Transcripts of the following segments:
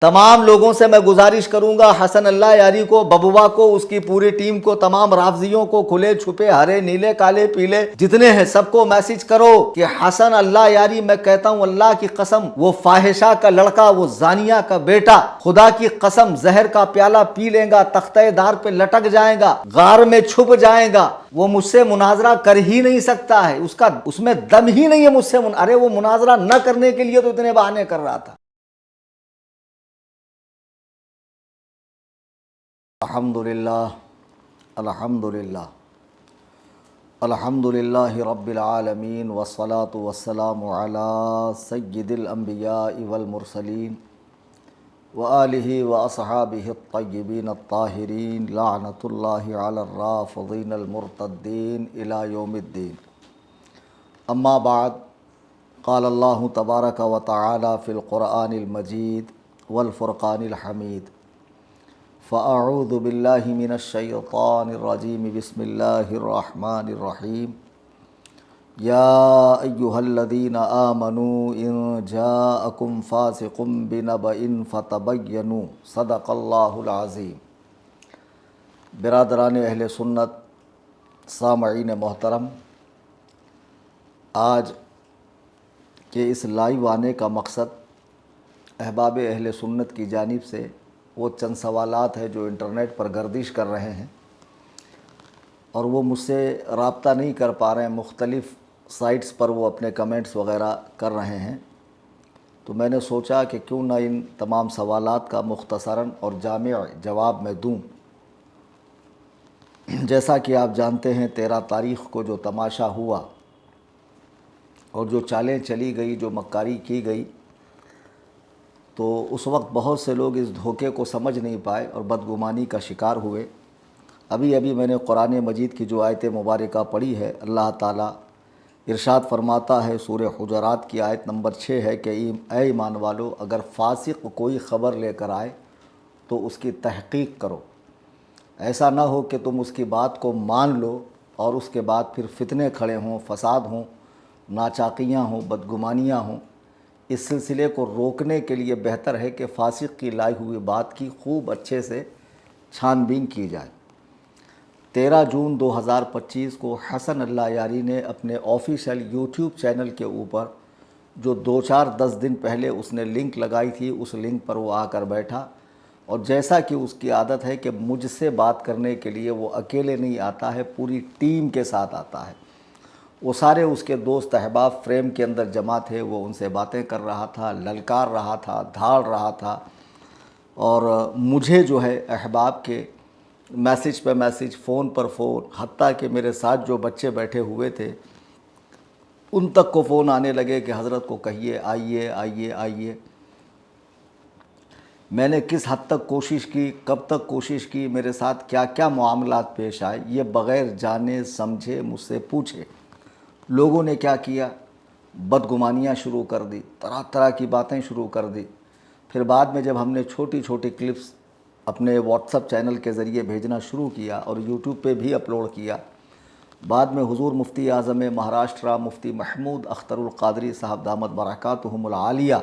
تمام لوگوں سے میں گزارش کروں گا، حسن اللہ یاری کو، ببوا کو، اس کی پوری ٹیم کو، تمام رافضیوں کو، کھلے چھپے ہرے نیلے کالے پیلے جتنے ہیں سب کو میسج کرو کہ حسن اللہ یاری، میں کہتا ہوں اللہ کی قسم، وہ فاحشہ کا لڑکا، وہ زانیہ کا بیٹا، خدا کی قسم زہر کا پیالہ پی لے گا، تختہ دار پہ لٹک جائے گا، غار میں چھپ جائے گا، وہ مجھ سے مناظرہ کر ہی نہیں سکتا ہے، اس میں دم ہی نہیں ہے مجھ سے ارے وہ مناظرہ نہ کرنے کے لیے تو اتنے بہانے کر رہا تھا۔ الحمدللہ الحمدللہ الحمدللہ رب العالمین والصلاة والسلام علی سید الانبیاء والمرسلین وآلہ واصحابہ الطیبین الطاہرین لعنت اللہ علی الرافضین المرتدین الی یوم الدین۔ اما بعد، قال اللہ تبارک و تعالی فی القرآن المجید والفرقان الحمید، فاعوذ باللہ من الشیطان الرجیم، بسم اللہ الرحمن الرحیم، یا ایہا الذین آمنوا ان جاءکم فاسق بنبأ فتبینوا، صدق اللہ العظیم۔ برادران اہل سنت، سامعین محترم، آج کے اس لائیو آنے کا مقصد احباب اہل سنت کی جانب سے وہ چند سوالات ہیں جو انٹرنیٹ پر گردش کر رہے ہیں اور وہ مجھ سے رابطہ نہیں کر پا رہے ہیں، مختلف سائٹس پر وہ اپنے کمنٹس وغیرہ کر رہے ہیں، تو میں نے سوچا کہ کیوں نہ ان تمام سوالات کا مختصراً اور جامع جواب میں دوں۔ جیسا کہ آپ جانتے ہیں 13 تاریخ کو جو تماشا ہوا اور جو چالیں چلی گئی، جو مکاری کی گئی، تو اس وقت بہت سے لوگ اس دھوکے کو سمجھ نہیں پائے اور بدگمانی کا شکار ہوئے۔ ابھی میں نے قرآن مجید کی جو آیت مبارکہ پڑھی ہے، اللہ تعالیٰ ارشاد فرماتا ہے، سورہ حجرات کی آیت نمبر 6 ہے کہ اے ایمان والو، اگر فاسق کوئی خبر لے کر آئے تو اس کی تحقیق کرو، ایسا نہ ہو کہ تم اس کی بات کو مان لو اور اس کے بعد پھر فتنے کھڑے ہوں، فساد ہوں، ناچاقیاں ہوں، بدگمانیاں ہوں۔ اس سلسلے کو روکنے کے لیے بہتر ہے کہ فاسق کی لائی ہوئی بات کی خوب اچھے سے چھان بین کی جائے۔ 13 جون 2025 کو حسن اللہ یاری نے اپنے آفیشیل یوٹیوب چینل کے اوپر جو 10 دن پہلے اس نے لنک لگائی تھی، اس لنک پر وہ آ کر بیٹھا، اور جیسا کہ اس کی عادت ہے کہ مجھ سے بات کرنے کے لیے وہ اکیلے نہیں آتا ہے، پوری ٹیم کے ساتھ آتا ہے۔ وہ سارے اس کے دوست احباب فریم کے اندر جمع تھے، وہ ان سے باتیں کر رہا تھا، للکار رہا تھا، دھاڑ رہا تھا، اور مجھے جو ہے احباب کے میسج پہ میسج، فون پر فون، حتیٰ کہ میرے ساتھ جو بچے بیٹھے ہوئے تھے ان تک کو فون آنے لگے کہ حضرت کو کہیے آئیے آئیے آئیے۔ میں نے کس حد تک کوشش کی، کب تک کوشش کی، میرے ساتھ کیا کیا معاملات پیش آئے، یہ بغیر جانے سمجھے مجھ سے پوچھے۔ لوگوں نے کیا کیا؟ بدگمانیاں شروع کر دی، طرح طرح کی باتیں شروع کر دی۔ پھر بعد میں جب ہم نے چھوٹی چھوٹی کلپس اپنے واٹس ایپ چینل کے ذریعے بھیجنا شروع کیا اور یوٹیوب پہ بھی اپلوڈ کیا، بعد میں حضور مفتی اعظم مہاراشٹرا مفتی محمود اختر القادری صاحب دامت برکاتہم العالیہ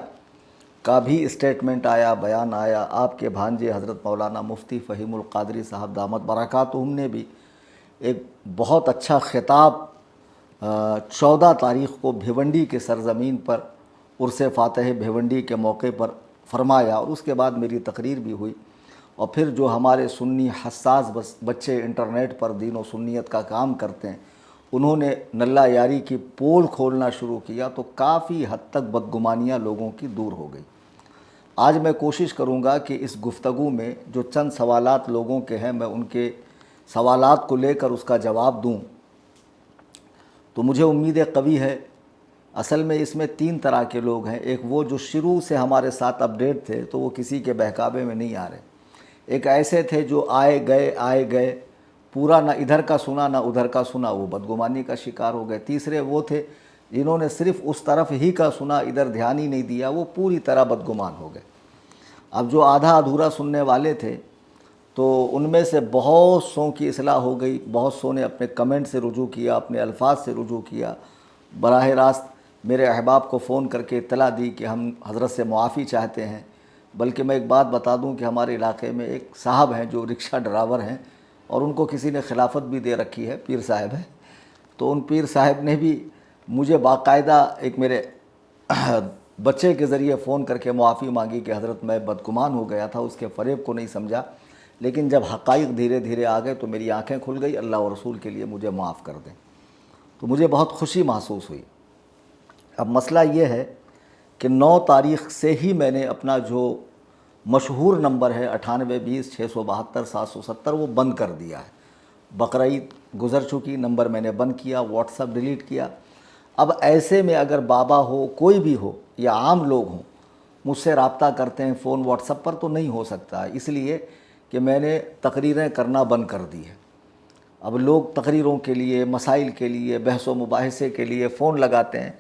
کا بھی اسٹیٹمنٹ آیا، بیان آیا۔ آپ کے بھانجے حضرت مولانا مفتی فہیم القادری صاحب دامت برکاتہم نے بھی ایک بہت اچھا خطاب 14 تاریخ کو بھیونڈی کے سرزمین پر عرس فاتح بھیونڈی کے موقع پر فرمایا، اور اس کے بعد میری تقریر بھی ہوئی۔ اور پھر جو ہمارے سنی حساس بچے انٹرنیٹ پر دین و سنیت کا کام کرتے ہیں، انہوں نے نلہ یاری کی پول کھولنا شروع کیا، تو کافی حد تک بدگمانیاں لوگوں کی دور ہو گئی۔ آج میں کوشش کروں گا کہ اس گفتگو میں جو چند سوالات لوگوں کے ہیں، میں ان کے سوالات کو لے کر اس کا جواب دوں۔ تو مجھے امید قوی ہے، اصل میں اس میں 3 طرح کے لوگ ہیں۔ ایک وہ جو شروع سے ہمارے ساتھ اپڈیٹ تھے تو وہ کسی کے بہکاوے میں نہیں آ رہے۔ ایک ایسے تھے جو آئے گئے پورا نہ ادھر کا سنا نہ ادھر کا سنا، وہ بدگمانی کا شکار ہو گئے۔ تیسرے وہ تھے جنہوں نے صرف اس طرف ہی کا سنا، ادھر دھیان ہی نہیں دیا، وہ پوری طرح بدگمان ہو گئے۔ اب جو آدھا ادھورا سننے والے تھے تو ان میں سے بہت سو کی اصلاح ہو گئی، بہت سو نے اپنے کمنٹ سے رجوع کیا، اپنے الفاظ سے رجوع کیا، براہ راست میرے احباب کو فون کر کے اطلاع دی کہ ہم حضرت سے معافی چاہتے ہیں، بلکہ میں ایک بات بتا دوں کہ ہمارے علاقے میں ایک صاحب ہیں جو رکشہ ڈرائیور ہیں، اور ان کو کسی نے خلافت بھی دے رکھی ہے، پیر صاحب ہیں۔ تو ان پیر صاحب نے بھی مجھے باقاعدہ ایک میرے بچے کے ذریعے فون کر کے معافی مانگی کہ حضرت میں بدگمان ہو گیا تھا، اس کے فریب کو نہیں سمجھا، لیکن جب حقائق دھیرے دھیرے آ گئے تو میری آنکھیں کھل گئی، اللہ و رسول کے لیے مجھے معاف کر دیں۔ تو مجھے بہت خوشی محسوس ہوئی۔ اب مسئلہ یہ ہے کہ 9 تاریخ سے ہی میں نے اپنا جو مشہور نمبر ہے 9820672770 وہ بند کر دیا ہے۔ بقرعید گزر چکی، نمبر میں نے بند کیا، واٹس ایپ ڈیلیٹ کیا۔ اب ایسے میں اگر بابا ہو، کوئی بھی ہو یا عام لوگ ہوں، مجھ سے رابطہ کرتے ہیں فون واٹس ایپ پر، تو نہیں ہو سکتا، اس لیے کہ میں نے تقریریں کرنا بند کر دی ہے۔ اب لوگ تقریروں کے لیے، مسائل کے لیے، بحث و مباحثے کے لیے فون لگاتے ہیں،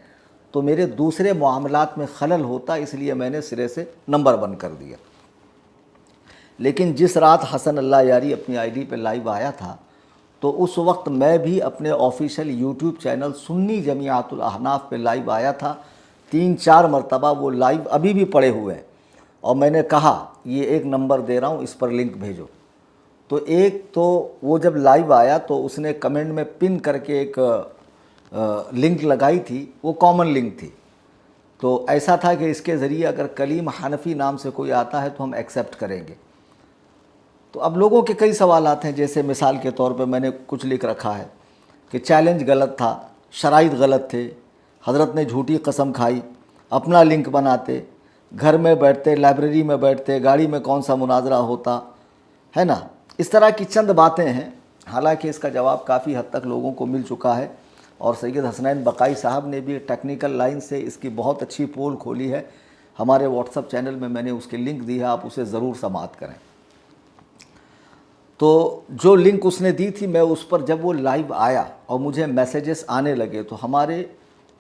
تو میرے دوسرے معاملات میں خلل ہوتا، اس لیے میں نے سرے سے نمبر بند کر دیا۔ لیکن جس رات حسن اللہ یاری اپنی آئی ڈی پہ لائیو آیا تھا، تو اس وقت میں بھی اپنے آفیشیل یوٹیوب چینل سنی جمیعت الاحناف پہ لائیو آیا تھا۔ 3-4 مرتبہ وہ لائیو ابھی بھی پڑے ہوئے ہیں، اور میں نے کہا یہ ایک نمبر دے رہا ہوں، اس پر لنک بھیجو۔ تو ایک تو وہ جب لائیو آیا تو اس نے کمنٹ میں پن کر کے ایک لنک لگائی تھی، وہ کامن لنک تھی، تو ایسا تھا کہ اس کے ذریعے اگر کلیم حنفی نام سے کوئی آتا ہے تو ہم ایکسیپٹ کریں گے۔ تو اب لوگوں کے کئی سوالات ہیں، جیسے مثال کے طور پہ میں نے کچھ لکھ رکھا ہے کہ چیلنج غلط تھا، شرائط غلط تھے، حضرت نے جھوٹی قسم کھائی، اپنا لنک بناتے، گھر میں بیٹھتے، لائبریری میں بیٹھتے، گاڑی میں کون سا مناظرہ ہوتا ہے نا، اس طرح کی چند باتیں ہیں۔ حالانکہ اس کا جواب کافی حد تک لوگوں کو مل چکا ہے، اور سید حسنین بقائی صاحب نے بھی ٹیکنیکل لائن سے اس کی بہت اچھی پول کھولی ہے، ہمارے واٹس ایپ چینل میں نے اس کی لنک دی ہے، آپ اسے ضرور سماعت کریں۔ تو جو لنک اس نے دی تھی، میں اس پر جب وہ لائیو آیا اور مجھے میسیجز آنے لگے، تو ہمارے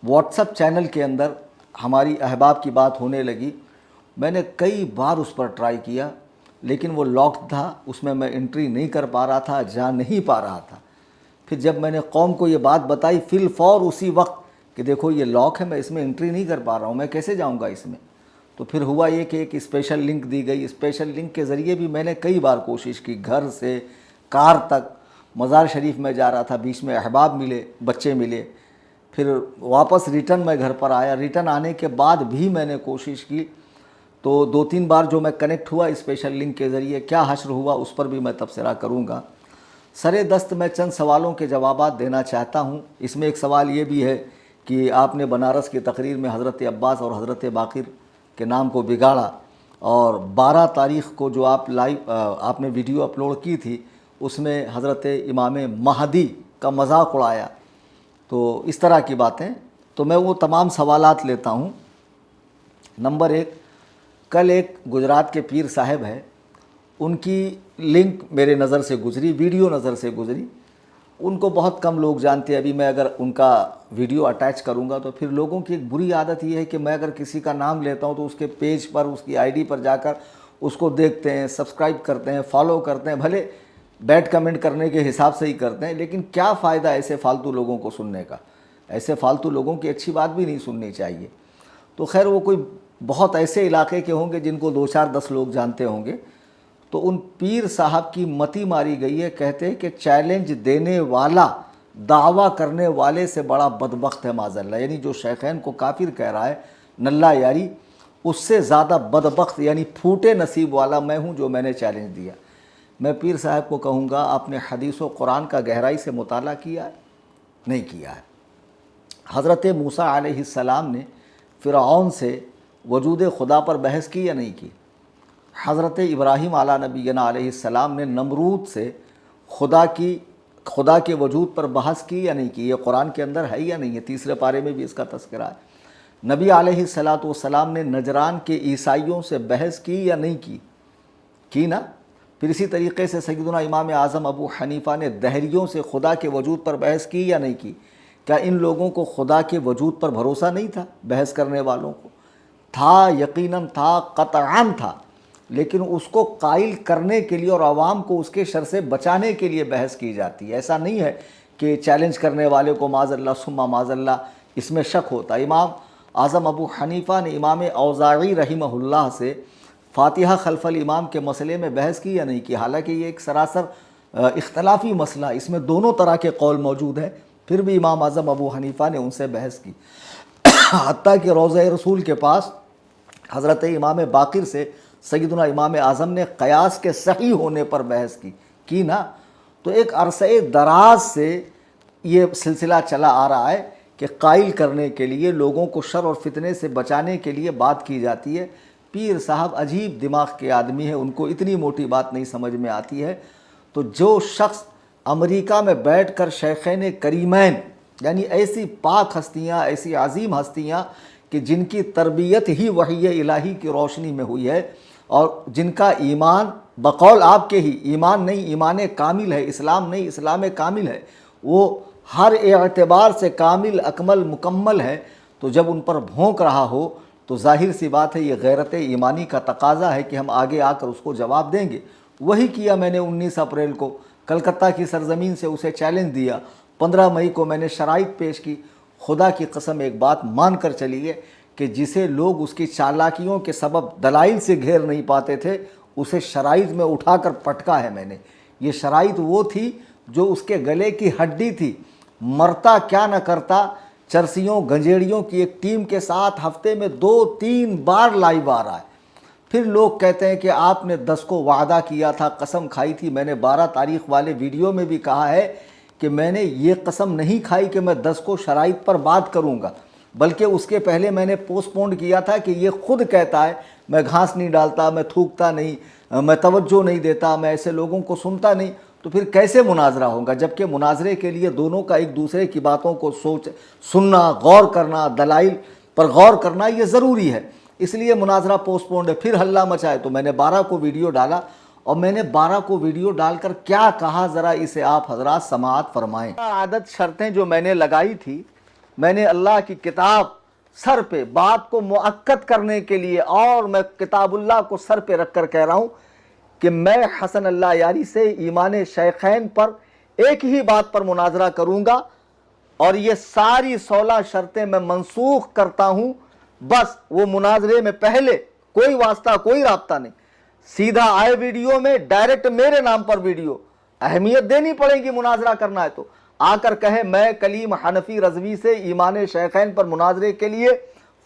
واٹس ایپ چینل کے اندر ہماری احباب کی بات ہونے لگی۔ میں نے کئی بار اس پر ٹرائی کیا، لیکن وہ لاکڈ تھا، اس میں انٹری نہیں کر پا رہا تھا، جا نہیں پا رہا تھا۔ پھر جب میں نے قوم کو یہ بات بتائی فی الفور اسی وقت کہ دیکھو یہ لاک ہے، میں اس میں انٹری نہیں کر پا رہا ہوں، میں کیسے جاؤں گا اس میں؟ تو پھر ہوا یہ کہ ایک اسپیشل لنک دی گئی، اسپیشل لنک کے ذریعے بھی میں نے کئی بار کوشش کی، گھر سے کار تک، مزار شریف میں جا رہا تھا، بیچ میں احباب ملے، بچے ملے، پھر واپس ریٹرن میں گھر پر آیا، ریٹرن آنے کے بعد بھی میں نے کوشش کی، تو 2-3 بار جو میں کنیکٹ ہوا اسپیشل لنک کے ذریعے، کیا حشر ہوا اس پر بھی میں تبصرہ کروں گا۔ سر دست میں چند سوالوں کے جوابات دینا چاہتا ہوں۔ اس میں ایک سوال یہ بھی ہے کہ آپ نے بنارس کی تقریر میں حضرت عباس اور حضرت باقر کے نام کو بگاڑا، اور 12 تاریخ کو جو آپ نے ویڈیو اپلوڈ کی تھی، اس میں حضرت امام مہدی کا مذاق اڑایا، تو اس طرح کی باتیں۔ تو میں وہ تمام سوالات لیتا ہوں۔ نمبر 1، کل ایک گجرات کے پیر صاحب ہے، ان کی لنک میرے نظر سے گزری، ویڈیو نظر سے گزری، ان کو بہت کم لوگ جانتے ہیں۔ ابھی میں اگر ان کا ویڈیو اٹیچ کروں گا تو پھر لوگوں کی ایک بری عادت یہ ہے کہ میں اگر کسی کا نام لیتا ہوں تو اس کے پیج پر، اس کی آئی ڈی پر جا کر اس کو دیکھتے ہیں، سبسکرائب کرتے ہیں، فالو کرتے ہیں، بھلے بیڈ کمنٹ کرنے کے حساب سے ہی کرتے ہیں، لیکن کیا فائدہ ایسے فالتو لوگوں کو سننے کا؟ ایسے فالتو لوگوں کی اچھی بات بھی نہیں سننی چاہیے۔ تو خیر وہ کوئی بہت ایسے علاقے کے ہوں گے جن کو 2-4-10 لوگ جانتے ہوں گے۔ تو ان پیر صاحب کی متی ماری گئی ہے، کہتے ہیں کہ چیلنج دینے والا دعویٰ کرنے والے سے بڑا بدبخت ہے معاذ اللہ، یعنی جو شیخین کو کافر کہہ رہا ہے نلہ یاری، اس سے زیادہ بدبخت یعنی پھوٹے نصیب والا میں ہوں جو میں نے چیلنج دیا۔ میں پیر صاحب کو کہوں گا، آپ نے حدیث و قرآن کا گہرائی سے مطالعہ کیا ہے؟ نہیں کیا ہے۔ حضرت موسیٰ علیہ السلام نے فرعون سے وجود خدا پر بحث کی یا نہیں کی؟ حضرت ابراہیم علیہ نبینا علیہ السلام نے نمرود سے خدا کے وجود پر بحث کی یا نہیں کی؟ یہ قرآن کے اندر ہے یا نہیں ہے؟ 3 پارے میں بھی اس کا تذکرہ ہے۔ نبی علیہ السلام نے نجران کے عیسائیوں سے بحث کی یا نہیں کی؟ کی نا۔ پھر اسی طریقے سے سیدنا امام اعظم ابو حنیفہ نے دہریوں سے خدا کے وجود پر بحث کی یا نہیں کی؟ کیا ان لوگوں کو خدا کے وجود پر بھروسہ نہیں تھا؟ بحث کرنے والوں کو تھا، یقیناً تھا، قطعاً تھا، لیکن اس کو قائل کرنے کے لیے اور عوام کو اس کے شر سے بچانے کے لیے بحث کی جاتی ہے۔ ایسا نہیں ہے کہ چیلنج کرنے والے کو معاذ اللہ ثم معاذ اللہ اس میں شک ہوتا۔ امام اعظم ابو حنیفہ نے امام اوزاعی رحمہ اللہ سے فاتحہ خلف الامام کے مسئلے میں بحث کی یا نہیں کی؟ حالانکہ یہ ایک سراسر اختلافی مسئلہ، اس میں دونوں طرح کے قول موجود ہیں، پھر بھی امام اعظم ابو حنیفہ نے ان سے بحث کی۔ حتیٰ کہ روضہ رسول کے پاس حضرت امام باقر سے سیدنا امام اعظم نے قیاس کے صحیح ہونے پر بحث کی نا۔ تو ایک عرصہ دراز سے یہ سلسلہ چلا آ رہا ہے کہ قائل کرنے کے لیے، لوگوں کو شر اور فتنے سے بچانے کے لیے بات کی جاتی ہے۔ پیر صاحب عجیب دماغ کے آدمی ہیں، ان کو اتنی موٹی بات نہیں سمجھ میں آتی ہے۔ تو جو شخص امریکہ میں بیٹھ کر شیخین کریمین، یعنی ایسی پاک ہستیاں، ایسی عظیم ہستیاں کہ جن کی تربیت ہی وحی الہی کی روشنی میں ہوئی ہے، اور جن کا ایمان بقول آپ کے ہی ایمان نہیں، ایمان کامل ہے، اسلام نہیں، اسلام کامل ہے، وہ ہر اعتبار سے کامل، اکمل، مکمل ہے، تو جب ان پر بھونک رہا ہو تو ظاہر سی بات ہے یہ غیرت ایمانی کا تقاضا ہے کہ ہم آگے آ کر اس کو جواب دیں گے۔ وہی کیا میں نے 19 اپریل کو کلکتہ کی سرزمین سے اسے چیلنج دیا۔ 15 مئی کو میں نے شرائط پیش کی۔ خدا کی قسم ایک بات مان کر چلیے کہ جسے لوگ اس کی چالاکیوں کے سبب دلائل سے گھیر نہیں پاتے تھے، اسے شرائط میں اٹھا کر پٹکا ہے میں نے۔ یہ شرائط وہ تھی جو اس کے گلے کی ہڈی تھی، مرتا کیا نہ کرتا، چرسیوں گنجیڑیوں کی ایک ٹیم کے ساتھ ہفتے میں 2-3 بار لائیو آ رہا ہے۔ پھر لوگ کہتے ہیں کہ آپ نے 10 کو وعدہ کیا تھا، قسم کھائی تھی۔ میں نے 12 تاریخ والے ویڈیو میں بھی کہا ہے کہ میں نے یہ قسم نہیں کھائی کہ میں 10 کو شرائط پر بات کروں گا، بلکہ اس کے پہلے میں نے پوسٹ پون کیا تھا کہ یہ خود کہتا ہے میں گھاس نہیں ڈالتا، میں تھوکتا نہیں، میں توجہ نہیں دیتا، میں ایسے لوگوں کو سنتا نہیں۔ تو پھر کیسے مناظرہ ہوگا؟ جبکہ مناظرے کے لیے دونوں کا ایک دوسرے کی باتوں کو سننا، غور کرنا، دلائل پر غور کرنا یہ ضروری ہے۔ اس لیے مناظرہ پوسٹ پونڈ ہے۔ پھر ہلہ مچائے تو میں نے 12 کو ویڈیو ڈالا، اور میں نے 12 کو ویڈیو ڈال کر کیا کہا ذرا اسے آپ حضرات سماعت فرمائیں۔ عادت شرطیں جو میں نے لگائی تھی، میں نے اللہ کی کتاب سر پہ بات کو مؤکد کرنے کے لیے، اور میں کتاب اللہ کو سر پہ رکھ کر کہہ رہا ہوں کہ میں حسن اللہ یاری سے ایمان شیخین پر ایک ہی بات پر مناظرہ کروں گا، اور یہ ساری 16 شرطیں میں منسوخ کرتا ہوں۔ بس وہ مناظرے میں پہلے کوئی واسطہ، کوئی رابطہ نہیں، سیدھا آئے ویڈیو میں، ڈائریکٹ میرے نام پر ویڈیو۔ اہمیت دینی پڑے گی، مناظرہ کرنا ہے تو آ کر کہے میں کلیم حنفی رضوی سے ایمان شیخین پر مناظرے کے لیے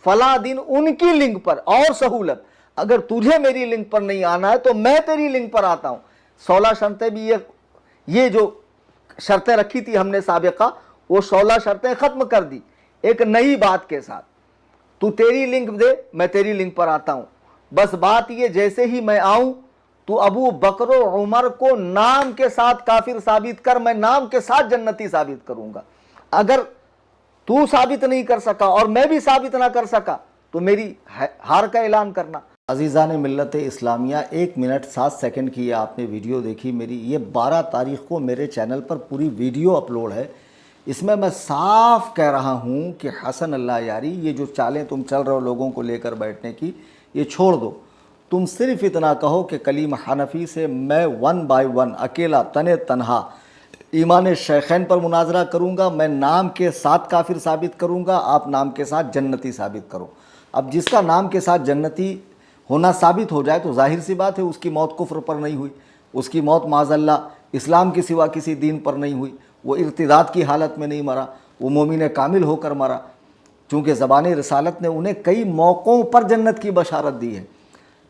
فلاں دن ان کی لنک پر، اور سہولت اگر تجھے میری لنک پر نہیں آنا ہے تو میں تیری لنک پر آتا ہوں۔ 16 شرطیں بھی یہ جو شرطیں رکھی تھی ہم نے سابقہ، وہ 16 شرطیں ختم کر دی ایک نئی بات کے ساتھ۔ تو تیری لنک دے، میں تیری لنک پر آتا ہوں۔ بس بات یہ جیسے ہی میں آؤں تو ابو بکر و عمر کو نام کے ساتھ کافر ثابت کر، میں نام کے ساتھ جنتی ثابت کروں گا۔ اگر تو ثابت نہیں کر سکا اور میں بھی ثابت نہ کر سکا تو میری ہار کا اعلان کرنا۔ عزیزان ملت اسلامیہ، 1 منٹ 7 سیکنڈ کی آپ نے ویڈیو دیکھی میری۔ یہ 12 تاریخ کو میرے چینل پر پوری ویڈیو اپلوڈ ہے۔ اس میں صاف کہہ رہا ہوں کہ حسن اللہ یاری، یہ جو چالیں تم چل رہے ہو لوگوں کو لے کر بیٹھنے کی، یہ چھوڑ دو۔ تم صرف اتنا کہو کہ کلیم حنفی سے میں 1 بائی 1 اکیلا تنہا ایمان شیخین پر مناظرہ کروں گا۔ میں نام کے ساتھ کافر ثابت کروں گا، آپ نام کے ساتھ جنتی ثابت کرو۔ اب جس کا نام کے ساتھ جنتی ہونا ثابت ہو جائے تو ظاہر سی بات ہے اس کی موت کفر پر نہیں ہوئی، اس کی موت معاذ اللہ اسلام کے سوا کسی دین پر نہیں ہوئی، وہ ارتداد کی حالت میں نہیں مرا، وہ مومن کامل ہو کر مرا، چونکہ زبان رسالت نے انہیں کئی موقعوں پر جنت کی بشارت دی ہے۔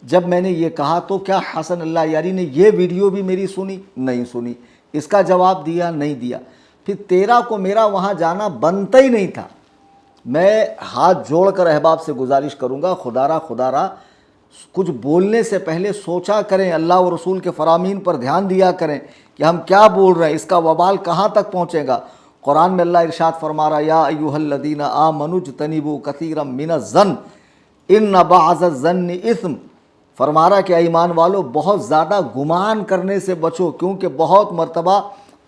جب میں نے یہ کہا تو کیا حسن اللہ یاری نے یہ ویڈیو بھی میری سنی؟ نہیں سنی۔ اس کا جواب دیا؟ نہیں دیا۔ پھر 13 کو میرا وہاں جانا بنتا ہی نہیں تھا۔ میں ہاتھ جوڑ کر احباب سے گزارش کروں گا، خدا را کچھ بولنے سے پہلے سوچا کریں، اللہ و رسول کے فرامین پر دھیان دیا کریں کہ ہم کیا بول رہے ہیں، اس کا وبال کہاں تک پہنچے گا۔ قرآن میں اللہ ارشاد فرما رہا یا ایھا الذین آمنوا اجتنبوا کثیرا من الظن ان بعض الظن اثم، فرما رہا کہ ایمان والو بہت زیادہ گمان کرنے سے بچو، کیونکہ بہت مرتبہ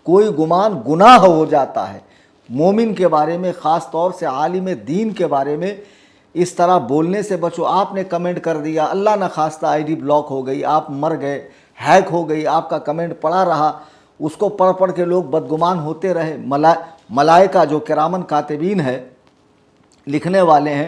کوئی گمان گناہ ہو جاتا ہے۔ مومن کے بارے میں، خاص طور سے عالم دین کے بارے میں اس طرح بولنے سے بچو۔ آپ نے کمنٹ کر دیا، اللہ نہ خواستہ آئی ڈی بلاک ہو گئی، آپ مر گئے، ہیک ہو گئی، آپ کا کمنٹ پڑا رہا، اس کو پڑھ کے لوگ بدگمان ہوتے رہے۔ ملائکہ جو کرامن کاتبین ہے، لکھنے والے ہیں،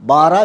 12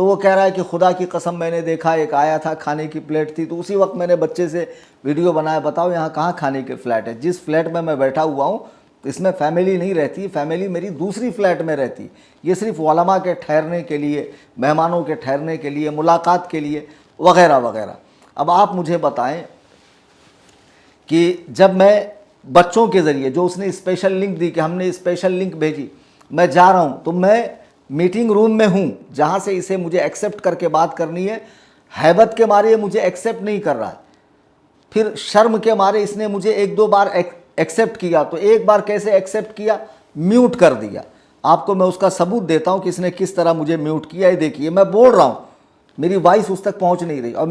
تو وہ کہہ رہا ہے کہ خدا کی قسم میں نے دیکھا ایک آیا تھا کھانے کی پلیٹ تھی، تو اسی وقت میں نے بچے سے ویڈیو بنایا، بتاؤ یہاں کہاں کھانے کی فلیٹ ہے؟ جس فلیٹ میں میں بیٹھا ہوا ہوں اس میں فیملی نہیں رہتی، فیملی میری دوسری فلیٹ میں رہتی، یہ صرف علماء کے ٹھہرنے کے لیے، مہمانوں کے ٹھہرنے کے لیے، ملاقات کے لیے وغیرہ وغیرہ۔ اب آپ مجھے بتائیں کہ جب میں بچوں کے ذریعے جو اس نے اسپیشل لنک دی کہ ہم نے اسپیشل لنک بھیجی، میں جا رہا ہوں تو میں میٹنگ روم میں ہوں جہاں سے اسے مجھے ایکسیپٹ کر کے بات کرنی ہے، ہیبت کے مارے مجھے ایکسیپٹ نہیں کر رہا ہے، پھر شرم کے مارے اس نے مجھے ایک دو بار ایکسیپٹ کیا، تو ایک بار کیسے ایکسیپٹ کیا؟ میوٹ کر دیا۔ آپ کو میں اس کا ثبوت دیتا ہوں کہ اس نے کس طرح مجھے میوٹ کیا، یہ دیکھیے میں بول رہا ہوں میری وائس اس تک پہنچ نہیں رہی، اور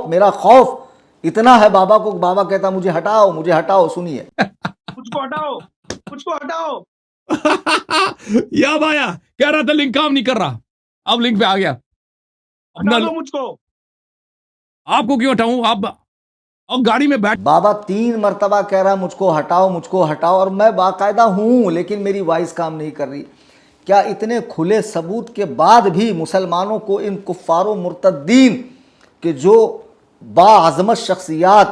میرا خوف اتنا ہے بابا کو کہ بابا کہتا مجھے ہٹاؤ مجھے ہٹاؤ۔ سنیے، مجھ کو ہٹاؤ، مجھ کو ہٹاؤ۔ یاد آیا، کہہ رہا تھا لنک کام نہیں کر رہا، اب لنک پہ آ گیا۔ ہٹا دو مجھ کو۔ آپ کو کیوں ہٹاؤں؟ آپ اب گاڑی میں بیٹھ بابا 3 مرتبہ کہہ رہا مجھ کو ہٹاؤ مجھ کو ہٹاؤ، اور میں باقاعدہ ہوں لیکن میری وائس کام نہیں کر رہی۔ کیا اتنے کھلے ثبوت کے بعد بھی مسلمانوں کو ان کفار و مرتدین کہ جو باعظمت شخصیات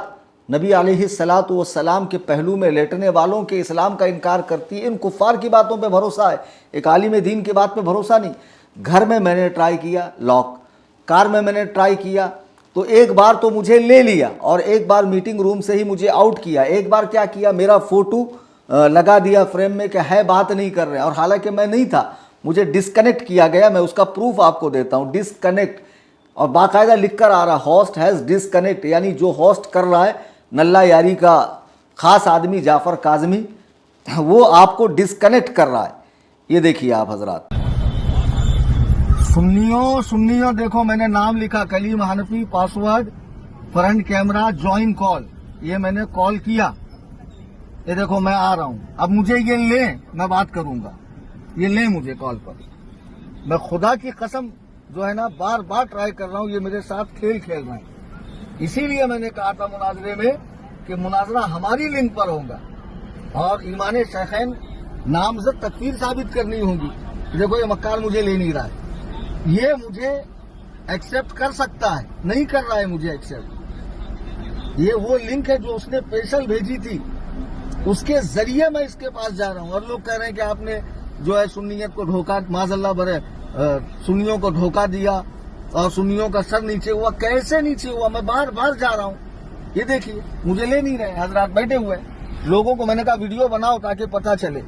نبی علیہ الصلاۃ والسلام کے پہلو میں لیٹنے والوں کے اسلام کا انکار کرتی ہے، ان کفار کی باتوں پہ بھروسہ ہے، ایک عالم دین کی بات پہ بھروسہ نہیں؟ گھر میں نے ٹرائی کیا لاک، کار میں نے ٹرائی کیا تو ایک بار تو مجھے لے لیا، اور ایک بار میٹنگ روم سے ہی مجھے آؤٹ کیا، ایک بار کیا کیا میرا فوٹو لگا دیا فریم میں کہ ہے بات نہیں کر رہے ہیں، اور حالانکہ میں نہیں تھا، مجھے ڈسکنیکٹ کیا گیا، میں اس کا پروف آپ کو دیتا ہوں، ڈسکنیکٹ، اور باقاعدہ لکھ کر آ رہا ہوسٹ ہیز ڈسکنیکٹ، یعنی جو ہوسٹ کر رہا ہے نلہ یاری کا خاص آدمی جعفر کاظمی، وہ آپ کو ڈسکنیکٹ کر رہا ہے۔ یہ دیکھیے آپ حضرات، سنیوں دیکھو میں نے نام لکھا کلیم حنفی، پاسورڈ فرنٹ کیمرہ جوائن کال، یہ میں نے کال کیا، یہ دیکھو میں آ رہا ہوں، اب مجھے یہ لیں میں بات کروں گا، یہ لیں مجھے کال پر، میں خدا کی قسم جو ہے نا بار بار ٹرائی کر رہا ہوں، یہ میرے ساتھ کھیل رہے ہیں، اسی لیے میں نے کہا تھا مناظرے میں کہ مناظرہ ہماری لنک پر ہوگا اور ایمان شیخین نامزد تکفیر ثابت کرنی ہوگی۔ دیکھو یہ مکار مجھے لے نہیں رہا ہے، یہ مجھے ایکسیپٹ کر سکتا ہے، نہیں کر رہا ہے مجھے ایکسیپٹ، یہ وہ لنک ہے جو اس نے اسپیشل بھیجی تھی، اس کے ذریعے میں اس کے پاس جا رہا ہوں، اور لوگ کہہ رہے ہیں کہ آپ نے جو ہے سنیت کو دھوکہ، معاذ اللہ برے سنیوں کو دھوکہ دیا اور سنیوں کا سر نیچے ہوا۔ کیسے نیچے ہوا؟ میں بار بار جا رہا ہوں، یہ دیکھیے مجھے لے نہیں رہے، حضرات بیٹھے ہوئے ہیں، لوگوں کو میں نے کہا ویڈیو بناؤ تاکہ پتہ چلے،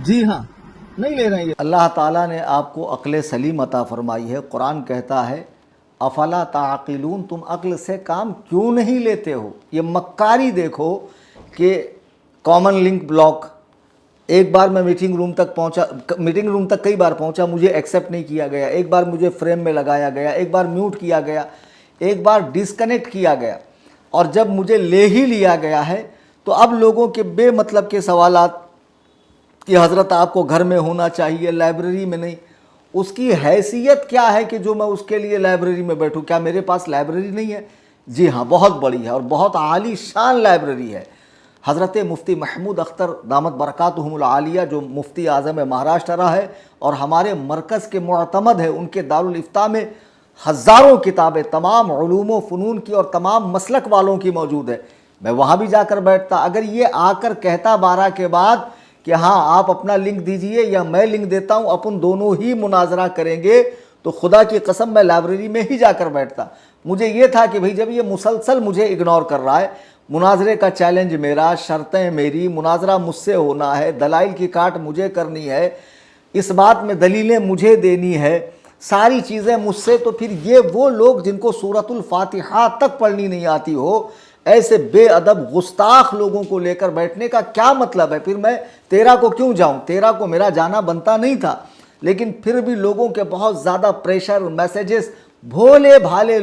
جی ہاں نہیں لے رہے ہیں۔ اللہ تعالیٰ نے آپ کو عقل سلیم عطا فرمائی ہے، قرآن کہتا ہے افلا تعقلون، تم عقل سے کام کیوں نہیں لیتے ہو؟ یہ مکاری دیکھو کہ کامن لنک بلاک، ایک بار میں میٹنگ روم تک کئی بار پہنچا، مجھے ایکسیپٹ نہیں کیا گیا، ایک بار مجھے فریم میں لگایا گیا، ایک بار میوٹ کیا گیا، ایک بار ڈسکنیکٹ کیا گیا، اور جب مجھے لے ہی لیا گیا ہے تو اب لوگوں کے بے مطلب کے سوالات کہ حضرت آپ کو گھر میں ہونا چاہیے لائبریری میں نہیں، اس کی حیثیت کیا ہے کہ جو میں اس کے لیے لائبریری میں بیٹھوں؟ کیا میرے پاس لائبریری نہیں ہے؟ جی ہاں بہت بڑی ہے اور بہت عالی شان لائبریری ہے۔ حضرت مفتی محمود اختر دامت برکاتہم العالیہ جو مفتی اعظم مہاراشٹرا ہے اور ہمارے مرکز کے معتمد ہے، ان کے دارالافتاء میں ہزاروں کتابیں تمام علوم و فنون کی اور تمام مسلک والوں کی موجود ہے، میں وہاں بھی جا کر بیٹھتا۔ اگر یہ آ کر کہتا 12 کے بعد کہ ہاں آپ اپنا لنک دیجئے یا میں لنک دیتا ہوں، اپن دونوں ہی مناظرہ کریں گے، تو خدا کی قسم میں لائبریری میں ہی جا کر بیٹھتا۔ مجھے یہ تھا کہ بھئی جب یہ مسلسل مجھے اگنور کر رہا ہے، مناظرے کا چیلنج میرا، شرطیں میری، مناظرہ مجھ سے ہونا ہے، دلائل کی کاٹ مجھے کرنی ہے، اس بات میں دلیلیں مجھے دینی ہے، ساری چیزیں مجھ سے، تو پھر یہ وہ لوگ جن کو سورۃ الفاتحہ تک پڑھنی نہیں آتی ہو، ایسے بے ادب گستاخ لوگوں کو لے کر بیٹھنے کا کیا مطلب ہے؟ پھر میں 13 کو کیوں جاؤں؟ 13 کو میرا جانا بنتا نہیں تھا، لیکن پھر بھی لوگوں کے بہت زیادہ پریشر، میسیجز، بھولے بھالے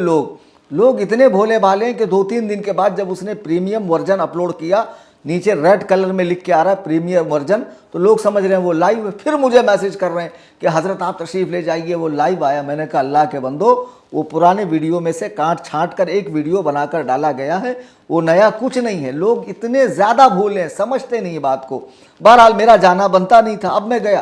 لوگ اتنے بھولے بھالے ہیں کہ 2-3 دن کے بعد جب اس نے پریمیم ورژن اپلوڈ کیا، نیچے ریڈ کلر میں لکھ کے آ رہا ہے پریمیم ورژن، تو لوگ سمجھ رہے ہیں وہ لائیو ہے، پھر مجھے میسج کر رہے ہیں کہ حضرت آپ تشریف لے جائیے وہ لائیو آیا۔ میں نے کہا اللہ کے بندو، وہ پرانے ویڈیو میں سے کاٹ چھانٹ کر ایک ویڈیو بنا کر ڈالا گیا ہے، وہ نیا کچھ نہیں ہے۔ لوگ اتنے زیادہ بھولے ہیں، سمجھتے نہیں بات کو۔ بہرحال میرا جانا بنتا نہیں تھا، اب میں گیا،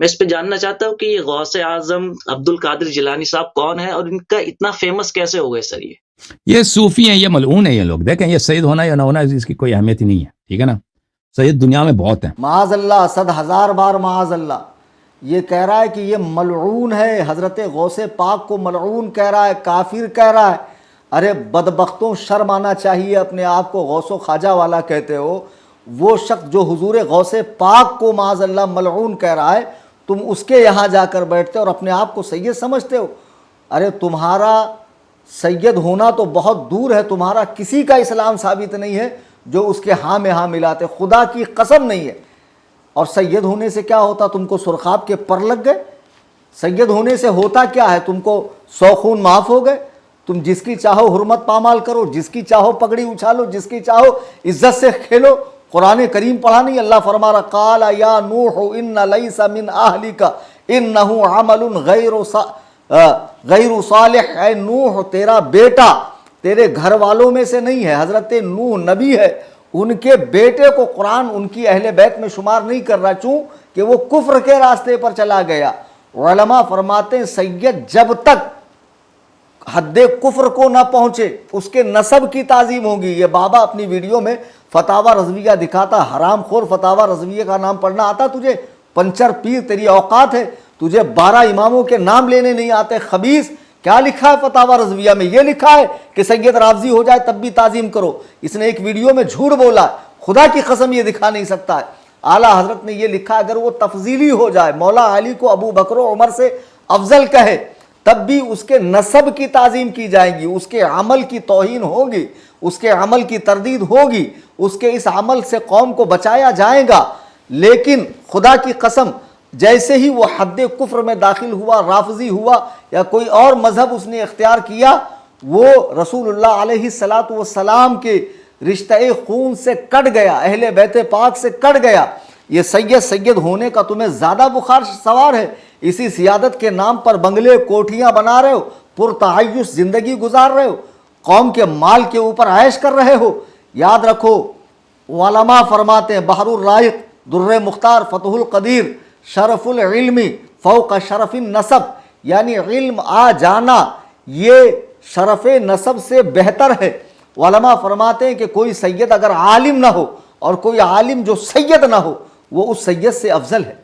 میں اس پہ جاننا چاہتا ہوں کہ یہ غوث اعظم عبد القادر جیلانی صاحب کون ہے اور ان کا اتنا فیمس کیسے ہو گئے سر؟ یہ صوفی ہیں، یہ ملعون ہیں یہ لوگ. دیکھیں یہ سید ہونا یا نہ ہونا اس کی کوئی اہمیت ہی نہیں ہے، ٹھیک ہے نا. سید دنیا میں بہت ہیں. معاذ اللہ، 100,000 بار معاذ اللہ. یہ کہہ رہا ہے کہ یہ ملعون ہے، حضرت غوث پاک کو ملعون کہہ رہا ہے، کافر کہہ رہا ہے. ارے بدبختوں، شرم آنا چاہیے. اپنے آپ کو غوث و خواجہ والا کہتے ہو، وہ شخص جو حضور غوث پاک کو معاذ اللہ ملعون کہہ رہا ہے، تم اس کے یہاں جا کر بیٹھتے اور اپنے آپ کو سید سمجھتے ہو. ارے تمہارا سید ہونا تو بہت دور ہے، تمہارا کسی کا اسلام ثابت نہیں ہے جو اس کے ہاں میں ہاں ملاتے، خدا کی قسم نہیں ہے. اور سید ہونے سے کیا ہوتا؟ تم کو سرخاب کے پر لگ گئے. سید ہونے سے ہوتا کیا ہے؟ تم کو 100 خون معاف ہو گئے. تم جس کی چاہو حرمت پامال کرو، جس کی چاہو پگڑی اچھالو، جس کی چاہو عزت سے کھیلو. قرآن کریم پڑھا نہیں؟ اللہ فرما رہا قال یا نوح ان لیس من اہلک انہ عمل غیر صالح. اے نوح، تیرا بیٹا تیرے گھر والوں میں سے نہیں ہے. حضرت نوح نبی ہے، ان کے بیٹے کو قرآن ان کی اہل بیت میں شمار نہیں کر رہا، چوں کہ وہ کفر کے راستے پر چلا گیا. علماء فرماتے ہیں سید جب تک حد کفر کو نہ پہنچے اس کے نسب کی تعظیم ہوگی. یہ بابا اپنی ویڈیو میں فتاوی رضویہ دکھاتا. حرام خور فتاوی رضویہ کا نام پڑھنا آتا تجھے؟ پنچر پیر تیری اوقات ہے، تجھے 12 اماموں کے نام لینے نہیں آتے. خبیث، کیا لکھا ہے فتاوی رضویہ میں؟ یہ لکھا ہے کہ سید رافضی ہو جائے تب بھی تعظیم کرو. اس نے ایک ویڈیو میں جھوٹ بولا، خدا کی قسم یہ دکھا نہیں سکتا ہے. اعلیٰ حضرت نے یہ لکھا اگر وہ تفضیلی ہو جائے، مولا علی کو ابو بکر و عمر سے افضل کہے، تب بھی اس کے نسب کی تعظیم کی جائے گی، اس کے عمل کی توہین ہوگی، اس کے عمل کی تردید ہوگی، اس کے اس عمل سے قوم کو بچایا جائے گا. لیکن خدا کی قسم جیسے ہی وہ حد کفر میں داخل ہوا، رافضی ہوا یا کوئی اور مذہب اس نے اختیار کیا، وہ رسول اللہ علیہ الصلاۃ والسلام کے رشتہ خون سے کٹ گیا، اہل بیت پاک سے کٹ گیا. یہ سید ہونے کا تمہیں زیادہ بخار سوار ہے. اسی سیادت کے نام پر بنگلے کوٹھیاں بنا رہے ہو، پرتعیش زندگی گزار رہے ہو، قوم کے مال کے اوپر عیش کر رہے ہو. یاد رکھو علماء فرماتے ہیں بحر الرائق، در مختار، فتح القدیر، شرف العلم فوق شرف النسب، یعنی علم آ جانا یہ شرف نسب سے بہتر ہے. علماء فرماتے ہیں کہ کوئی سید اگر عالم نہ ہو اور کوئی عالم جو سید نہ ہو، وہ اس سید سے افضل ہے.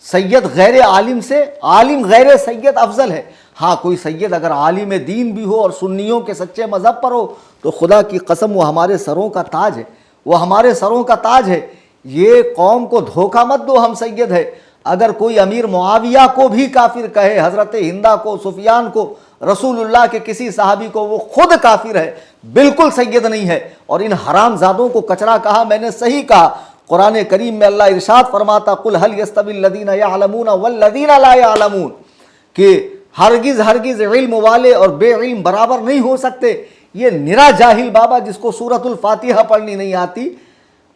سید غیر عالم سے، عالم غیر سید افضل ہے. ہاں کوئی سید اگر عالم دین بھی ہو اور سنیوں کے سچے مذہب پر ہو تو خدا کی قسم وہ ہمارے سروں کا تاج ہے، وہ ہمارے سروں کا تاج ہے. یہ قوم کو دھوکہ مت دو، ہم سید ہے. اگر کوئی امیر معاویہ کو بھی کافر کہے، حضرت ہندہ کو، سفیان کو، رسول اللہ کے کسی صحابی کو، وہ خود کافر ہے، بالکل سید نہیں ہے. اور ان حرام زادوں کو کچرا کہا، میں نے صحیح کہا. قرآن کریم میں اللہ ارشاد فرماتا قل هل يستوي الذين يعلمون والذين لا يعلمون، کہ ہرگز ہرگز علم والے اور بے علم برابر نہیں ہو سکتے. یہ نرا جاہل بابا جس کو سورۃ الفاتحہ پڑھنی نہیں آتی.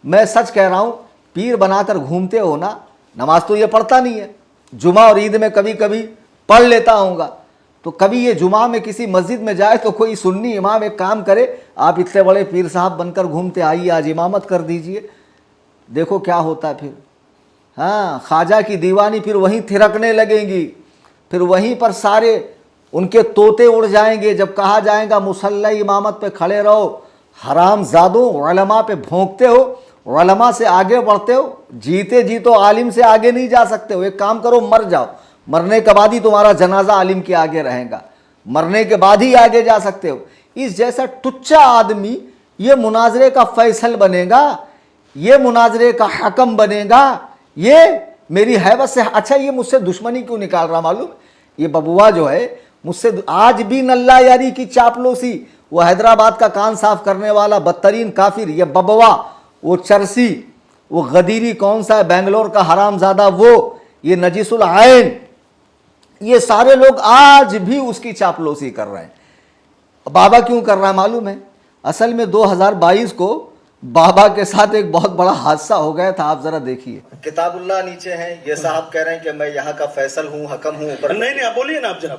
میں سچ کہہ رہا ہوں، پیر بنا کر گھومتے ہو نا، نماز تو یہ پڑھتا نہیں ہے. جمعہ اور عید میں کبھی کبھی پڑھ لیتا ہوں گا، تو کبھی یہ جمعہ میں کسی مسجد میں جائے تو کوئی سنی امام ایک کام کرے، آپ اتنے بڑے پیر صاحب بن کر گھومتے، آئیے آج امامت کر دیجئے. دیکھو کیا ہوتا ہے پھر. ہاں خواجہ کی دیوانی پھر وہیں تھرکنے لگیں گی، پھر وہیں پر سارے ان کے طوطے اڑ جائیں گے. جب کہا جائے گا مصلی امامت پہ کھڑے رہو، حرام زادوں علماء پہ بھونکتے ہو، علماء سے آگے بڑھتے ہو، جیتے جی تو عالم سے آگے نہیں جا سکتے ہو. ایک کام کرو، مر جاؤ، مرنے کے بعد ہی تمہارا جنازہ عالم کے آگے رہے گا، مرنے کے بعد ہی آگے جا سکتے ہو. اس جیسا ٹچا آدمی یہ مناظرے کا فیصل بنے گا، یہ مناظرے کا حکم بنے گا، یہ میری حیبت سے. اچھا یہ مجھ سے دشمنی کیوں نکال رہا معلوم؟ یہ ببوا جو ہے مجھ سے آج بھی نلہ یاری کی چاپلوسی، وہ حیدرآباد کا کان صاف کرنے والا بدترین کافر یہ ببوا، وہ چرسی، وہ غدیری کون سا ہے بنگلور کا حرام زادہ، وہ یہ نجیس العین، یہ سارے لوگ آج بھی اس کی چاپلوسی کر رہے ہیں. بابا کیوں کر رہا ہے معلوم ہے؟ اصل میں 2022 کو بابا کے ساتھ ایک بہت بڑا حادثہ ہو گیا تھا. آپ ذرا دیکھیے. کتاب اللہ نیچے ہیں، یہ صاحب کہہ رہے ہیں کہ میں یہاں کا فیصل ہوں، حکم ہوں. اوپر نہیں آپ بولیے نا آپ جناب.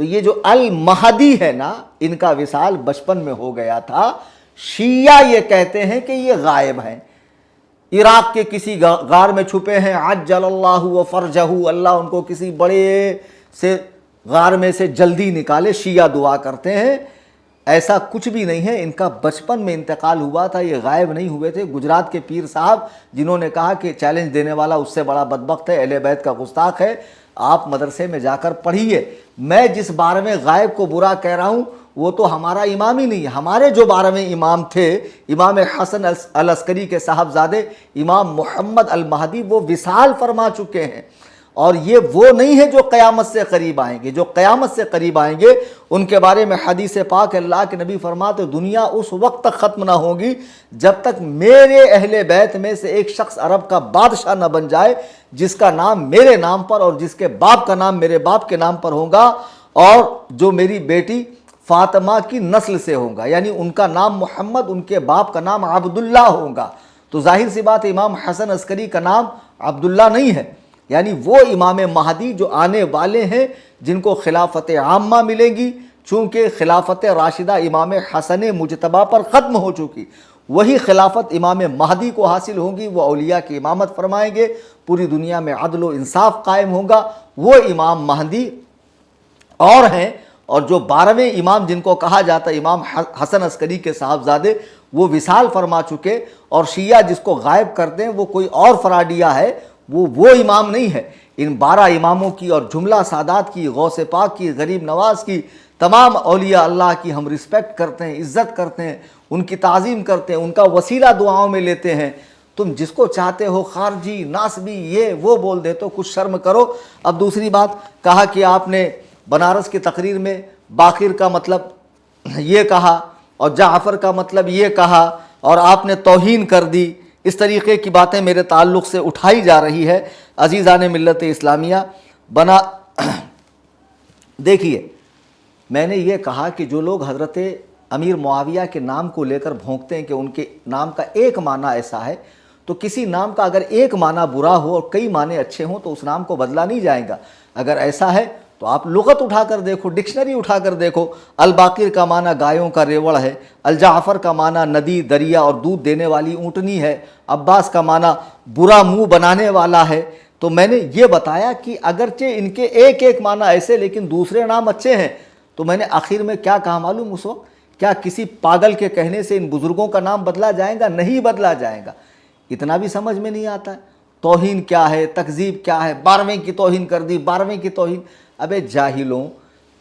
تو یہ جو المہدی ہے نا، ان کا وصال بچپن میں ہو گیا تھا. شیعہ یہ کہتے ہیں کہ یہ غائب ہیں، عراق کے کسی غار میں چھپے ہیں، عجل اللہ و فرجہ، اللہ ان کو کسی بڑے سے غار میں سے جلدی نکالے. شیعہ دعا کرتے ہیں. ایسا کچھ بھی نہیں ہے، ان کا بچپن میں انتقال ہوا تھا، یہ غائب نہیں ہوئے تھے. گجرات کے پیر صاحب جنہوں نے کہا کہ چیلنج دینے والا اس سے بڑا بدبخت ہے، اہل بیت کا گستاخ ہے، آپ مدرسے میں جا کر پڑھیے. میں جس 12ویں غائب کو برا کہہ رہا ہوں وہ تو ہمارا امام ہی نہیں ہے. ہمارے جو 12ویں امام تھے، امام حسن العسکری کے صاحبزادے امام محمد المہدی، وہ وصال فرما چکے ہیں. اور یہ وہ نہیں ہے جو قیامت سے قریب آئیں گے. جو قیامت سے قریب آئیں گے ان کے بارے میں حدیث پاک اللہ کے نبی فرماتے دنیا اس وقت تک ختم نہ ہوگی جب تک میرے اہل بیت میں سے ایک شخص عرب کا بادشاہ نہ بن جائے جس کا نام میرے نام پر اور جس کے باپ کا نام میرے باپ کے نام پر ہوگا، اور جو میری بیٹی فاطمہ کی نسل سے ہوگا، یعنی ان کا نام محمد، ان کے باپ کا نام عبداللہ ہوگا. تو ظاہر سی بات امام حسن عسکری کا نام عبداللہ نہیں ہے. یعنی وہ امام مہدی جو آنے والے ہیں جن کو خلافت عامہ ملے گی، چونکہ خلافت راشدہ امام حسن مجتبی پر ختم ہو چکی، وہی خلافت امام مہدی کو حاصل ہوگی. وہ اولیاء کی امامت فرمائیں گے، پوری دنیا میں عدل و انصاف قائم ہوگا. وہ امام مہدی اور ہیں. اور جو 12ویں امام جن کو کہا جاتا ہے امام حسن عسکری کے صاحبزادے، وہ وصال فرما چکے. اور شیعہ جس کو غائب کرتے ہیں وہ کوئی اور فراڈیہ ہے، وہ امام نہیں ہے. ان 12 اماموں کی اور جملہ سادات کی، غوث پاک کی، غریب نواز کی، تمام اولیاء اللہ کی ہم رسپیکٹ کرتے ہیں، عزت کرتے ہیں، ان کی تعظیم کرتے ہیں، ان کا وسیلہ دعاؤں میں لیتے ہیں. تم جس کو چاہتے ہو خارجی، ناسبی، یہ وہ بول دیتے ہو، کچھ شرم کرو. اب دوسری بات کہا کہ آپ نے بنارس کی تقریر میں باقر کا مطلب یہ کہا اور جعفر کا مطلب یہ کہا اور آپ نے توہین کر دی. اس طریقے کی باتیں میرے تعلق سے اٹھائی جا رہی ہے. عزیزان ملت اسلامیہ، دیکھیے میں نے یہ کہا کہ جو لوگ حضرت امیر معاویہ کے نام کو لے کر بھونکتے ہیں کہ ان کے نام کا ایک معنی ایسا ہے، تو کسی نام کا اگر ایک معنی برا ہو اور کئی معنی اچھے ہوں تو اس نام کو بدلا نہیں جائے گا. اگر ایسا ہے تو آپ لغت اٹھا کر دیکھو، ڈکشنری اٹھا کر دیکھو. الباقر کا معنی گایوں کا ریوڑ ہے، الجعفر کا معنی ندی، دریا اور دودھ دینے والی اونٹنی ہے، عباس کا معنی برا منہ بنانے والا ہے. تو میں نے یہ بتایا کہ اگرچہ ان کے ایک ایک معنی ایسے لیکن دوسرے نام اچھے ہیں. تو میں نے آخر میں کیا کہا معلوم اس وقت؟ کیا کسی پاگل کے کہنے سے ان بزرگوں کا نام بدلا جائے گا؟ نہیں بدلا جائے گا. اتنا بھی سمجھ میں نہیں آتا ہے. توہین کیا ہے، تکذیب کیا ہے، 12ویں کی توہین کر دی، 12ویں کی توہین. ابے جاہلوں،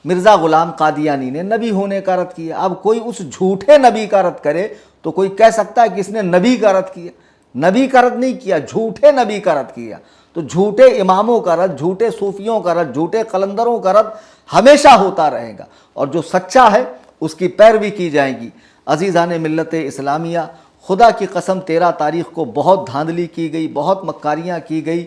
مرزا غلام قادیانی نے نبی ہونے کا رد کیا. اب کوئی اس جھوٹے نبی کا رد کرے تو کوئی کہہ سکتا ہے کہ اس نے نبی کا رد کیا. نبی کا رد نہیں کیا، جھوٹے نبی کا رد کیا. تو جھوٹے اماموں کا رد، جھوٹے صوفیوں کا رد، جھوٹے قلندروں کا رد ہمیشہ ہوتا رہے گا، اور جو سچا ہے اس کی پیروی کی جائے گی. عزیزان ملت اسلامیہ، خدا کی قسم 13 تاریخ کو بہت دھاندلی کی گئی، بہت مکاریاں کی گئی،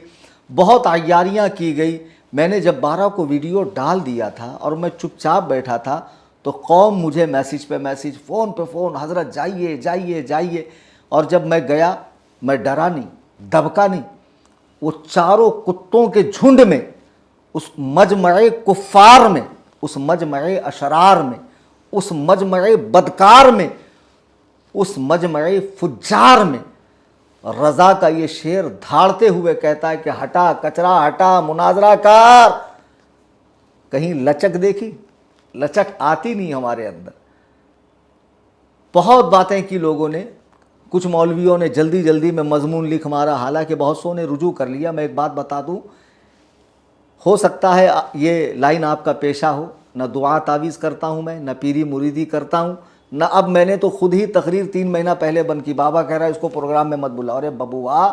بہت عیاریاں کی گئی. میں نے جب 12 کو ویڈیو ڈال دیا تھا اور میں چپ چاپ بیٹھا تھا تو قوم مجھے میسیج پہ میسیج، فون پہ فون، حضرت جائیے جائیے جائیے. اور جب میں گیا میں ڈرا نہیں، دبکا نہیں. وہ چاروں کتوں کے جھنڈ میں، اس مجمع کفار میں، اس مجمع اشرار میں، اس مجمع بدکار میں، اس مجمع فجار میں رضا کا یہ شعر دھاڑتے ہوئے کہتا ہے کہ ہٹا کچرا، ہٹا مناظرہ کار. کہیں لچک دیکھی؟ لچک آتی نہیں ہمارے اندر. بہت باتیں کی لوگوں نے، کچھ مولویوں نے جلدی جلدی میں مضمون لکھ مارا، حالانکہ بہت سو نے رجوع کر لیا. میں ایک بات بتا دوں، ہو سکتا ہے یہ لائن آپ کا پیشہ ہو. نہ دعا تعویذ کرتا ہوں میں، نہ پیری مریدی کرتا ہوں، نہ اب میں نے تو خود ہی تقریر 3 مہینہ پہلے بند کی. بابا کہہ رہا ہے اس کو پروگرام میں مت بلاؤ. ارے ببوا،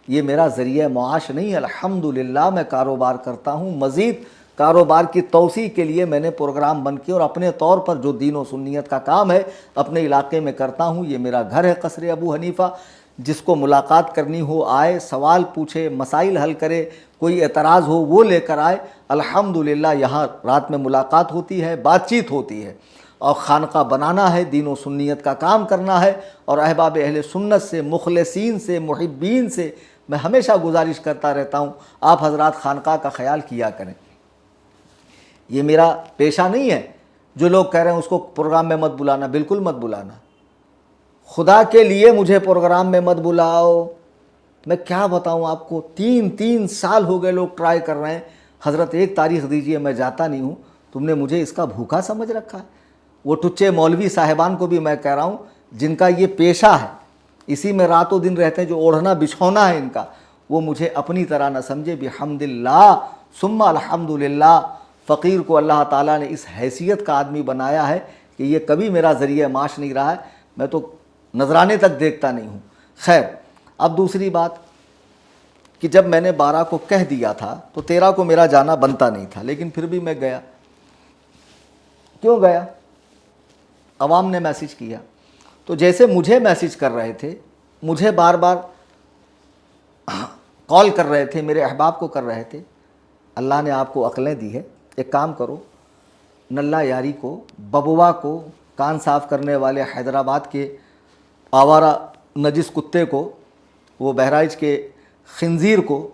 یہ میرا ذریعہ معاش نہیں. الحمدللہ میں کاروبار کرتا ہوں. مزید کاروبار کی توسیع کے لیے میں نے پروگرام بند کیا، اور اپنے طور پر جو دین و سنیت کا کام ہے اپنے علاقے میں کرتا ہوں. یہ میرا گھر ہے قصر ابو حنیفہ. جس کو ملاقات کرنی ہو آئے، سوال پوچھے، مسائل حل کرے، کوئی اعتراض ہو وہ لے کر آئے. الحمدللہ یہاں رات میں ملاقات ہوتی ہے، بات چیت ہوتی ہے. اور خانقاہ بنانا ہے، دین و سنیت کا کام کرنا ہے. اور احباب اہل سنت سے، مخلصین سے، محبین سے میں ہمیشہ گزارش کرتا رہتا ہوں آپ حضرات خانقاہ کا خیال کیا کریں. یہ میرا پیشہ نہیں ہے. جو لوگ کہہ رہے ہیں اس کو پروگرام میں مت بلانا, بالکل مت بلانا. خدا کے لیے مجھے پروگرام میں مت بلاؤ. میں کیا بتاؤں آپ کو, 3 سال ہو گئے لوگ ٹرائی کر رہے ہیں. حضرت ایک تاریخ دیجئے, میں جاتا نہیں ہوں. تم نے مجھے اس کا بھوکا سمجھ رکھا ہے. وہ ٹچے مولوی صاحبان کو بھی میں کہہ رہا ہوں جن کا یہ پیشہ ہے, اسی میں رات و دن رہتے ہیں, جو اوڑھنا بچھونا ہے ان کا, وہ مجھے اپنی طرح نہ سمجھے. بحمداللہ ثم الحمدللہ, فقیر کو اللہ تعالیٰ نے اس حیثیت کا آدمی بنایا ہے کہ یہ کبھی میرا ذریعہ معاش نہیں رہا ہے. میں تو نذرانے تک دیکھتا نہیں ہوں. خیر, اب دوسری بات کہ جب میں نے 12 کو کہہ دیا تھا تو 13 کو میرا جانا بنتا نہیں تھا, لیکن پھر بھی میں گیا. کیوں گیا؟ عوام نے میسج کیا. تو جیسے مجھے میسج کر رہے تھے, مجھے بار بار کال کر رہے تھے, میرے احباب کو کر رہے تھے, اللہ نے آپ کو عقلیں دی ہے. ایک کام کرو, نلہ یاری کو, ببوا کو, کان صاف کرنے والے حیدرآباد کے آوارہ نجس کتے کو, وہ بہرائچ کے خنزیر کو,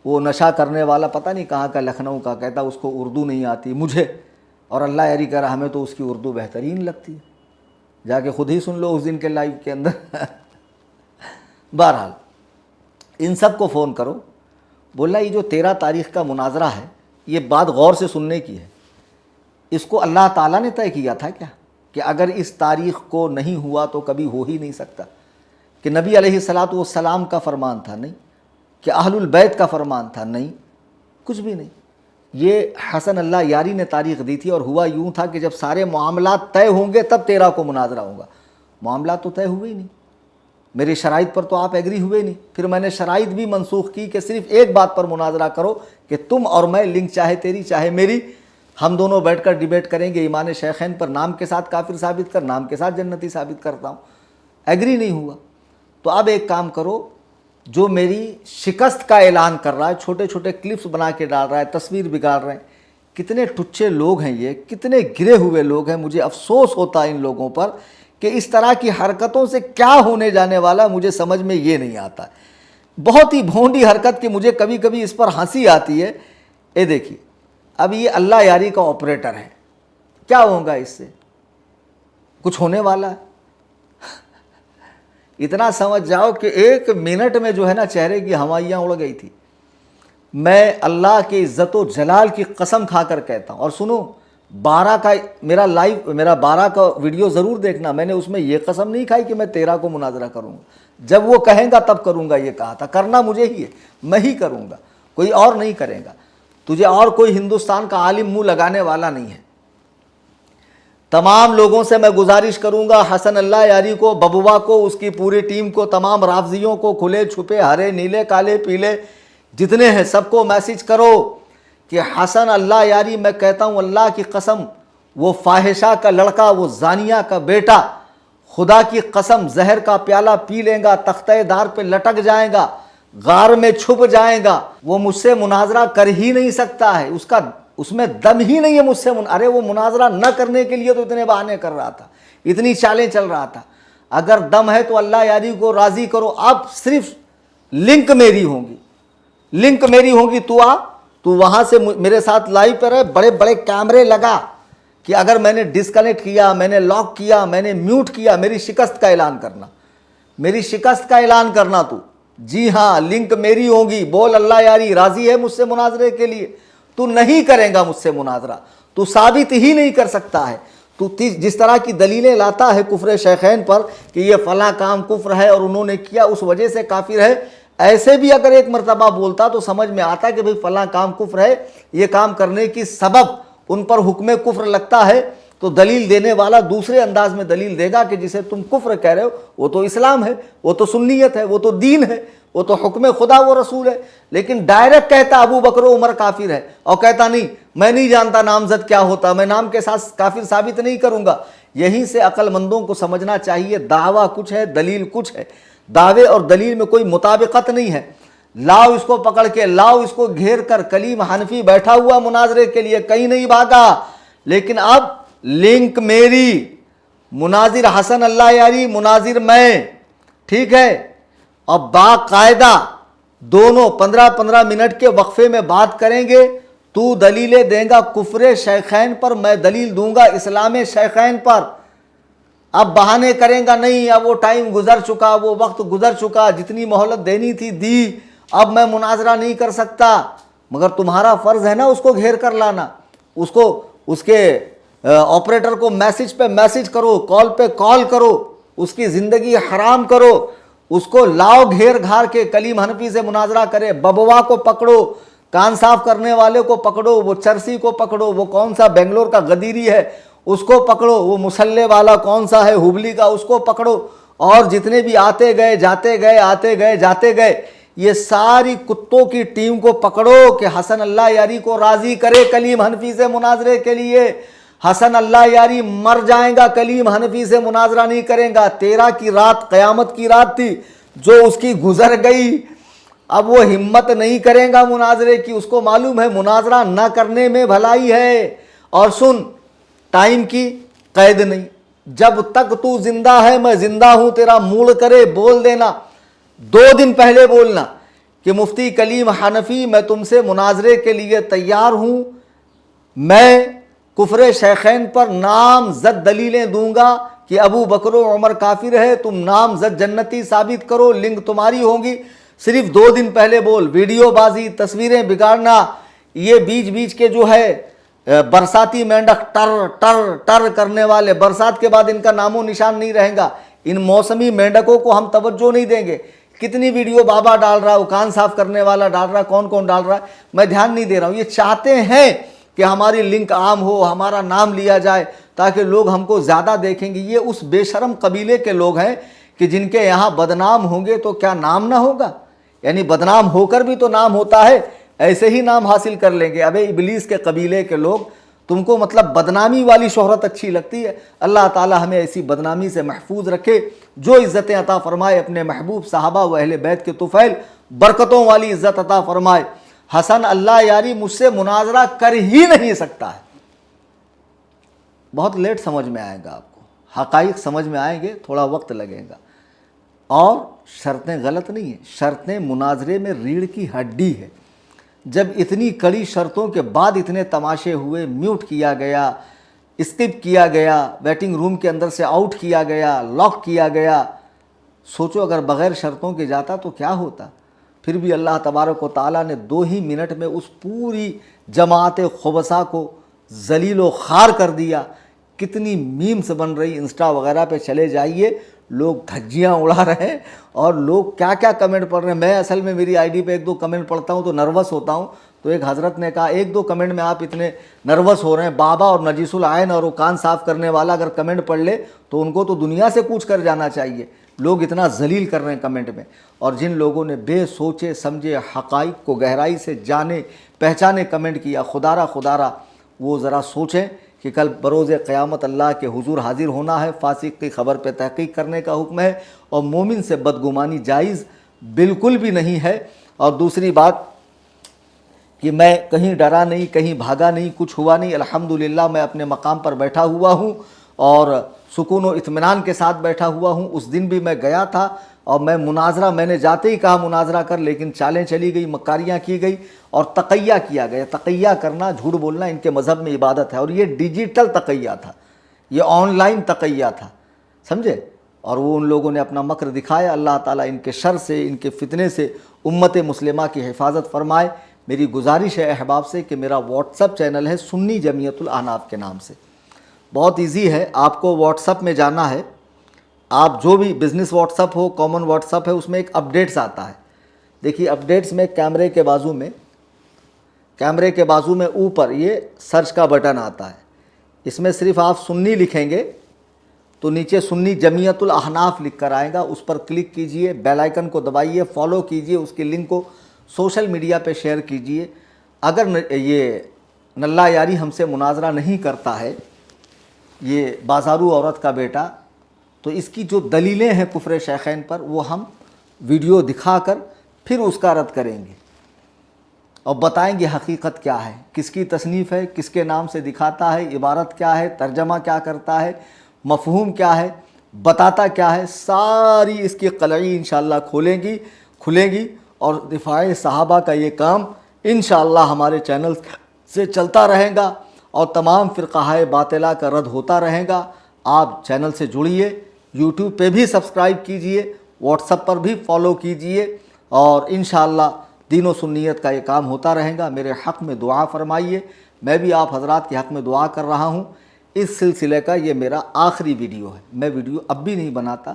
وہ نشہ کرنے والا پتہ نہیں کہاں کا, لکھنؤ کا, کہتا اس کو اردو نہیں آتی مجھے, اور اللہ یاری کہہ رہا ہمیں تو اس کی اردو بہترین لگتی ہے. جا کے خود ہی سن لو اس دن کے لائیو کے اندر. بہرحال ان سب کو فون کرو. بولا یہ جو 13 تاریخ کا مناظرہ ہے, یہ بات غور سے سننے کی ہے. اس کو اللہ تعالیٰ نے طے کیا تھا کیا کہ اگر اس تاریخ کو نہیں ہوا تو کبھی ہو ہی نہیں سکتا؟ کہ نبی علیہ الصلاۃ والسلام کا فرمان تھا؟ نہیں. کہ اہل البیت کا فرمان تھا؟ نہیں, کچھ بھی نہیں. یہ حسن اللہ یاری نے تاریخ دی تھی, اور ہوا یوں تھا کہ جب سارے معاملات طے ہوں گے تب 13 کو مناظرہ ہوگا. معاملات تو طے ہوئے ہی نہیں. میری شرائط پر تو آپ ایگری ہوئے نہیں. پھر میں نے شرائط بھی منسوخ کی کہ صرف ایک بات پر مناظرہ کرو کہ تم اور میں, لنک چاہے تیری چاہے میری, ہم دونوں بیٹھ کر ڈیبیٹ کریں گے ایمان شیخین پر, نام کے ساتھ کافر ثابت کر, نام کے ساتھ جنتی ثابت کرتا ہوں. ایگری نہیں ہوا. تو اب ایک کام کرو, جو میری شکست کا اعلان کر رہا ہے, چھوٹے چھوٹے کلپس بنا کے ڈال رہا ہے, تصویر بگاڑ رہے ہیں, کتنے ٹچے لوگ ہیں یہ, کتنے گرے ہوئے لوگ ہیں. مجھے افسوس ہوتا ہے ان لوگوں پر کہ اس طرح کی حرکتوں سے کیا ہونے جانے والا مجھے سمجھ میں یہ نہیں آتا. بہت ہی بھونڈی حرکت کہ مجھے کبھی کبھی اس پر ہنسی آتی ہے. اے دیکھیے, اب یہ اللہ یاری کا آپریٹر ہے, کیا ہوگا اس سے؟ کچھ ہونے والا ہے؟ اتنا سمجھ جاؤ کہ 1 منٹ میں جو ہے نا چہرے کی ہوائیاں اڑ گئی تھی. میں اللہ کی عزت و جلال کی قسم کھا کر کہتا ہوں. اور سنو, 12 کا میرا لائیو, میرا 12 کا ویڈیو ضرور دیکھنا. میں نے اس میں یہ قسم نہیں کھائی کہ میں 13 کو مناظرہ کروں گا. جب وہ کہیں گا تب کروں گا, یہ کہا تھا. کرنا مجھے ہی ہے, میں ہی کروں گا, کوئی اور نہیں کرے گا. تجھے اور کوئی ہندوستان کا عالم منہ لگانے والا نہیں ہے. تمام لوگوں سے میں گزارش کروں گا, حسن اللہ یاری کو, ببوا کو, اس کی پوری ٹیم کو, تمام رافضیوں کو, کھلے چھپے, ہرے نیلے کالے پیلے جتنے ہیں, سب کو میسج کرو کہ حسن اللہ یاری, میں کہتا ہوں اللہ کی قسم, وہ فاحشہ کا لڑکا, وہ زانیہ کا بیٹا, خدا کی قسم زہر کا پیالہ پی لے گا, تختہ دار پہ لٹک جائے گا, غار میں چھپ جائے گا. وہ مجھ سے مناظرہ کر ہی نہیں سکتا ہے, اس میں دم ہی نہیں ہے مجھ سے. ارے وہ مناظرہ نہ کرنے کے لیے تو اتنے بہانے کر رہا تھا, اتنی چالیں چل رہا تھا. اگر دم ہے تو اللہ یاری کو راضی کرو. اب صرف لنک میری ہوگی, لنک میری ہوگی. تو آ, تو وہاں سے میرے ساتھ لائیو پر ہے, بڑے بڑے کیمرے لگا کہ اگر میں نے ڈسکنیکٹ کیا, میں نے لاک کیا, میں نے میوٹ کیا, میری شکست کا اعلان کرنا, میری شکست کا اعلان کرنا. تو جی ہاں, لنک میری ہوگی. بول اللہ یاری راضی ہے مجھ سے مناظرے کے لیے؟ تو نہیں کرے گا مجھ سے مناظرہ, تو ثابت ہی نہیں کر سکتا ہے. تو جس طرح کی دلیلیں لاتا ہے کفر شیخین پر کہ یہ فلاں کام کفر ہے اور انہوں نے کیا اس وجہ سے کافر ہے, ایسے بھی اگر ایک مرتبہ بولتا تو سمجھ میں آتا کہ بھئی فلاں کام کفر ہے, یہ کام کرنے کی سبب ان پر حکم کفر لگتا ہے, تو دلیل دینے والا دوسرے انداز میں دلیل دے گا کہ جسے تم کفر کہہ رہے ہو وہ تو اسلام ہے, وہ تو سنیت ہے, وہ تو دین ہے, وہ تو حکم خدا و رسول ہے. لیکن ڈائریکٹ کہتا ابو بکر و عمر کافر ہے, اور کہتا نہیں میں نہیں جانتا نامزد کیا ہوتا, میں نام کے ساتھ کافر ثابت نہیں کروں گا. یہیں سے عقل مندوں کو سمجھنا چاہیے, دعویٰ کچھ ہے, دلیل کچھ ہے. دعوے اور دلیل میں کوئی مطابقت نہیں ہے. لاؤ اس کو پکڑ کے, لاؤ اس کو گھیر کر. کلیم حنفی بیٹھا ہوا مناظرے کے لیے, کہیں نہیں بھاگا. لیکن اب لنک میری, مناظر حسن اللہ یاری, مناظر میں, ٹھیک ہے. اب باقاعدہ دونوں 15-15 منٹ کے وقفے میں بات کریں گے, تو دلیلیں دے گا کفر شیخین پر، میں دلیل دوں گا اسلام شیخین پر. اب بہانے کریں گا نہیں، اب وہ ٹائم گزر چکا، وہ وقت گزر چکا، جتنی مہلت دینی تھی دی، اب میں مناظرہ نہیں کر سکتا. مگر تمہارا فرض ہے نا اس کو گھیر کر لانا، اس کو، اس کے آپریٹر کو میسج پہ میسج کرو، کال پہ کال کرو، اس کی زندگی حرام کرو، اس کو لاؤ گھیر گھار کے کلیم حنفی سے مناظرہ کرے. ببوا کو پکڑو، کان صاف کرنے والے کو پکڑو، وہ چرسی کو پکڑو، وہ کون سا بنگلور کا غدیری ہے اس کو پکڑو، وہ مسلح والا کون سا ہے ہبلی کا اس کو پکڑو، اور جتنے بھی آتے گئے جاتے گئے آتے گئے جاتے گئے، یہ ساری کتوں کی ٹیم کو پکڑو کہ حسن اللہ یاری کو راضی کرے کلیم حنفی سے مناظرے کے لیے. حسن اللہ یاری مر جائیں گا، کلیم حنفی سے مناظرہ نہیں کریں گا. 13 کی رات قیامت کی رات تھی جو اس کی گزر گئی، اب وہ ہمت نہیں کرے گا مناظرے کی، اس کو معلوم ہے مناظرہ نہ کرنے میں بھلائی ہے. اور سن، ٹائم کی قید نہیں، جب تک تو زندہ ہے میں زندہ ہوں، تیرا موڈ کرے بول دینا، 2 دن پہلے بولنا کہ مفتی کلیم حنفی میں تم سے مناظرے کے لیے تیار ہوں، میں کفر شیخین پر نامزد دلیلیں دوں گا کہ ابو بکر و عمر کافر ہے، تم نامزد جنتی ثابت کرو، لنک تمہاری ہوگی. صرف 2 دن پہلے بول. ویڈیو بازی، تصویریں بگاڑنا، یہ بیچ بیچ کے جو ہے برساتی مینڈک ٹر ٹر ٹر کرنے والے، برسات کے بعد ان کا نام و نشان نہیں رہے گا. ان موسمی مینڈکوں کو ہم توجہ نہیں دیں گے. کتنی ویڈیو بابا ڈال رہا ہے، وہ کان صاف کرنے والا ڈال رہا ہے، کون کون ڈال رہا ہے، میں دھیان نہیں دے رہا ہوں. یہ چاہتے ہیں کہ ہماری لنک عام ہو، ہمارا نام لیا جائے تاکہ لوگ ہم کو زیادہ دیکھیں گے. یہ اس بے شرم قبیلے کے لوگ ہیں کہ جن کے یہاں بدنام ہوں گے تو کیا نام نہ ہوگا؟ یعنی بدنام ہو کر بھی تو نام ہوتا ہے، ایسے ہی نام حاصل کر لیں گے. ابے ابلیس کے قبیلے کے لوگ، تم کو مطلب بدنامی والی شہرت اچھی لگتی ہے. اللہ تعالی ہمیں ایسی بدنامی سے محفوظ رکھے. جو عزتیں عطا فرمائے اپنے محبوب صحابہ و اہل بیت کے طفیل، برکتوں والی عزت عطا فرمائے. حسن اللہ یاری مجھ سے مناظرہ کر ہی نہیں سکتا ہے. بہت لیٹ سمجھ میں آئے گا آپ کو، حقائق سمجھ میں آئیں گے، تھوڑا وقت لگے گا. اور شرطیں غلط نہیں ہیں، شرطیں مناظرے میں ریڑھ کی ہڈی ہے. جب اتنی کڑی شرطوں کے بعد اتنے تماشے ہوئے، میوٹ کیا گیا، اسکپ کیا گیا، ویٹنگ روم کے اندر سے آؤٹ کیا گیا، لاک کیا گیا، سوچو اگر بغیر شرطوں کے جاتا تو کیا ہوتا. پھر بھی اللہ تبارک و تعالیٰ نے 2 ہی منٹ میں اس پوری جماعت خبثہ کو ذلیل و خوار کر دیا. کتنی میمز بن رہی، انسٹا وغیرہ پہ چلے جائیے، لوگ دھجیاں اڑا رہے ہیں اور لوگ کیا کیا کمنٹ پڑھ رہے ہیں. میں اصل میں میری آئی ڈی پہ 1-2 کمنٹ پڑھتا ہوں تو نروس ہوتا ہوں. تو ایک حضرت نے کہا 1-2 کمنٹ میں آپ اتنے نروس ہو رہے ہیں، بابا اور نجیس العین اور وہ کان صاف کرنے والا اگر کمنٹ پڑھ لے تو ان کو تو دنیا سے کوچ کر جانا چاہیے. لوگ اتنا ذلیل کر رہے ہیں کمنٹ میں. اور جن لوگوں نے بے سوچے سمجھے حقائق کو گہرائی سے جانے پہچانے کمنٹ کیا، خدارہ وہ ذرا سوچیں کہ کل بروز قیامت اللہ کے حضور حاضر ہونا ہے. فاسق کی خبر پہ تحقیق کرنے کا حکم ہے اور مومن سے بدگمانی جائز بالکل بھی نہیں ہے. اور دوسری بات کہ میں کہیں ڈرا نہیں، کہیں بھاگا نہیں، کچھ ہوا نہیں. الحمدللہ میں اپنے مقام پر بیٹھا ہوا ہوں اور سکون و اطمینان کے ساتھ بیٹھا ہوا ہوں. اس دن بھی میں گیا تھا اور میں نے جاتے ہی کہا مناظرہ کر، لیکن چالیں چلی گئی، مکاریاں کی گئی اور تقیہ کیا گیا. تقیہ کرنا، جھوٹ بولنا ان کے مذہب میں عبادت ہے. اور یہ ڈیجیٹل تقیہ تھا، یہ آن لائن تقیہ تھا، سمجھے. اور وہ ان لوگوں نے اپنا مکر دکھایا. اللہ تعالیٰ ان کے شر سے، ان کے فتنے سے امت مسلمہ کی حفاظت فرمائے. میری گزارش ہے احباب سے کہ میرا واٹس اپ چینل ہے سنی جمعیت الاحناف کے نام سے. بہت ایزی ہے، آپ کو واٹس اپ میں جانا ہے. آپ جو بھی بزنس واٹس اپ ہو، کامن واٹس اپ ہے، اس میں ایک اپڈیٹس آتا ہے. دیکھیے اپڈیٹس میں کیمرے کے بازو میں اوپر یہ سرچ کا بٹن آتا ہے. اس میں صرف آپ سنی لکھیں گے تو نیچے سنی جمعیت الاحناف لکھ کر آئے گا. اس پر کلک کیجئے، بیل آئیکن کو دبائیے، فالو کیجئے، اس کی لنک کو سوشل میڈیا پہ شیئر کیجئے. اگر یہ نلہ یاری ہم سے مناظرہ نہیں کرتا ہے، یہ بازارو عورت کا بیٹا، تو اس کی جو دلیلیں ہیں کفر شیخین پر وہ ہم ویڈیو دکھا کر پھر اس کا رد کریں گے اور بتائیں گے حقیقت کیا ہے، کس کی تصنیف ہے، کس کے نام سے دکھاتا ہے، عبارت کیا ہے، ترجمہ کیا کرتا ہے، مفہوم کیا ہے، بتاتا کیا ہے. ساری اس کی قلعی انشاءاللہ کھلیں گی اور دفاع صحابہ کا یہ کام انشاءاللہ ہمارے چینل سے چلتا رہے گا اور تمام فرقہ باطلہ کا رد ہوتا رہے گا۔ آپ چینل سے جڑیے، یوٹیوب پہ بھی سبسکرائب کیجئے، واٹس ایپ پر بھی فالو کیجئے، اور انشاءاللہ دین و سنیت کا یہ کام ہوتا رہے گا۔ میرے حق میں دعا فرمائیے، میں بھی آپ حضرات کے حق میں دعا کر رہا ہوں۔ اس سلسلے کا یہ میرا آخری ویڈیو ہے، میں ویڈیو اب بھی نہیں بناتا،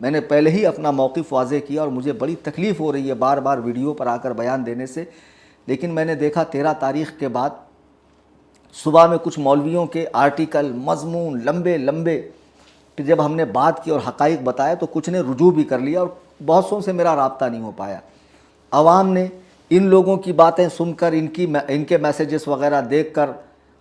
میں نے پہلے ہی اپنا موقف واضح کیا اور مجھے بڑی تکلیف ہو رہی ہے بار بار ویڈیو پر آ کر بیان دینے سے، لیکن میں نے دیکھا 13 تاریخ کے بعد صبح میں کچھ مولویوں کے آرٹیکل مضمون لمبے لمبے، پھر جب ہم نے بات کی اور حقائق بتایا تو کچھ نے رجوع بھی کر لیا اور بہت سوں سے میرا رابطہ نہیں ہو پایا۔ عوام نے ان لوگوں کی باتیں سن کر، ان کے میسیجز وغیرہ دیکھ کر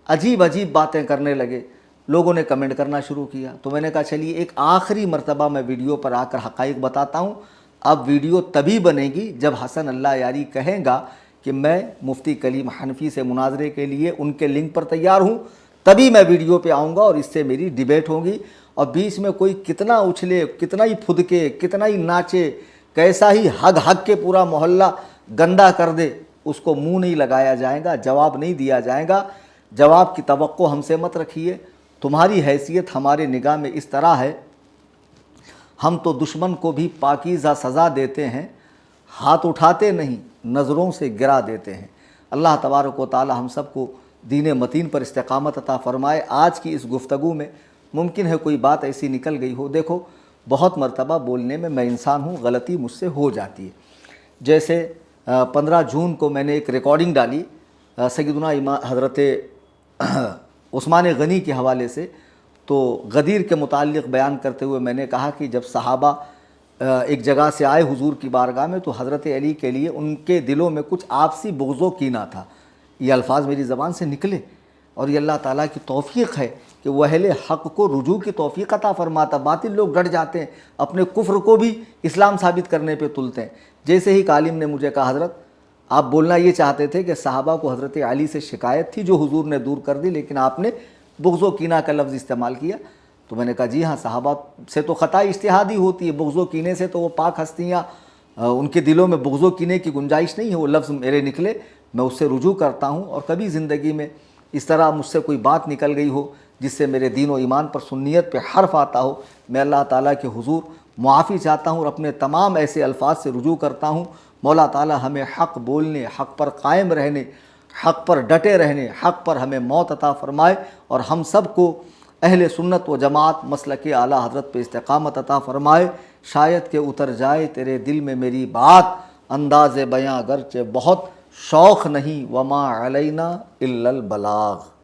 عجیب عجیب باتیں کرنے لگے، لوگوں نے کمنٹ کرنا شروع کیا۔ تو میں نے کہا چلیے ایک آخری مرتبہ میں ویڈیو پر آ کر حقائق بتاتا ہوں۔ اب ویڈیو تبھی بنے گی جب حسن اللہ یاری کہے گا کہ میں مفتی کلیم حنفی سے مناظرے کے لیے ان کے لنک پر تیار ہوں، تبھی میں ویڈیو پہ آؤں گا اور اس سے میری ڈیبیٹ ہوگی۔ اور بیچ میں کوئی کتنا اچھلے، کتنا ہی پھدکے، کتنا ہی ناچے، کیسا ہی ہگ ہگ کے پورا محلہ گندا کر دے، اس کو منہ نہیں لگایا جائے گا، جواب نہیں دیا جائے گا۔ جواب کی توقع ہم سے مت رکھیے۔ تمہاری حیثیت ہمارے نگاہ میں اس طرح ہے، ہم تو دشمن کو بھی پاکیزہ سزا دیتے ہیں، ہاتھ اٹھاتے نہیں، نظروں سے گرا دیتے ہیں۔ اللہ تبارک و تعالی ہم سب کو دین متین پر استقامت عطا فرمائے۔ آج کی اس گفتگو میں ممکن ہے کوئی بات ایسی نکل گئی ہو، دیکھو بہت مرتبہ بولنے میں انسان ہوں، غلطی مجھ سے ہو جاتی ہے۔ جیسے 15 جون کو میں نے ایک ریکارڈنگ ڈالی سیدنا حضرت عثمان غنی کے حوالے سے، تو غدیر کے متعلق بیان کرتے ہوئے میں نے کہا کہ جب صحابہ ایک جگہ سے آئے حضور کی بارگاہ میں تو حضرت علی کے لیے ان کے دلوں میں کچھ آپسی بغض و کینہ تھا۔ یہ الفاظ میری زبان سے نکلے اور یہ اللہ تعالیٰ کی توفیق ہے کہ وہ اہل حق کو رجوع کی توفیق عطا فرماتا۔ باطل لوگ ڈٹ جاتے ہیں، اپنے کفر کو بھی اسلام ثابت کرنے پہ تلتے ہیں۔ جیسے ہی عالم نے مجھے کہا حضرت آپ بولنا یہ چاہتے تھے کہ صحابہ کو حضرت علی سے شکایت تھی جو حضور نے دور کر دی، لیکن آپ نے بغض و کینہ کا لفظ استعمال کیا۔ تو میں نے کہا جی ہاں، صحابہ سے تو خطا اجتہادی ہوتی ہے، بغض و کینے سے تو وہ پاک ہستیاں، ان کے دلوں میں بغض و کینے کی گنجائش نہیں ہے، وہ لفظ میرے نکلے، میں اس سے رجوع کرتا ہوں۔ اور کبھی زندگی میں اس طرح مجھ سے کوئی بات نکل گئی ہو جس سے میرے دین و ایمان پر سنیت پہ حرف آتا ہو، میں اللہ تعالیٰ کے حضور معافی چاہتا ہوں اور اپنے تمام ایسے الفاظ سے رجوع کرتا ہوں۔ مولا تعالیٰ ہمیں حق بولنے، حق پر قائم رہنے، حق پر ڈٹے رہنے، حق پر ہمیں موت عطا فرمائے اور ہم سب کو اہل سنت و جماعت مسلک اعلیٰ حضرت پہ استقامت عطا فرمائے۔ شاید کہ اتر جائے تیرے دل میں میری بات، انداز بیاں گرچہ بہت شوق نہیں، وما علینا الا البلاغ۔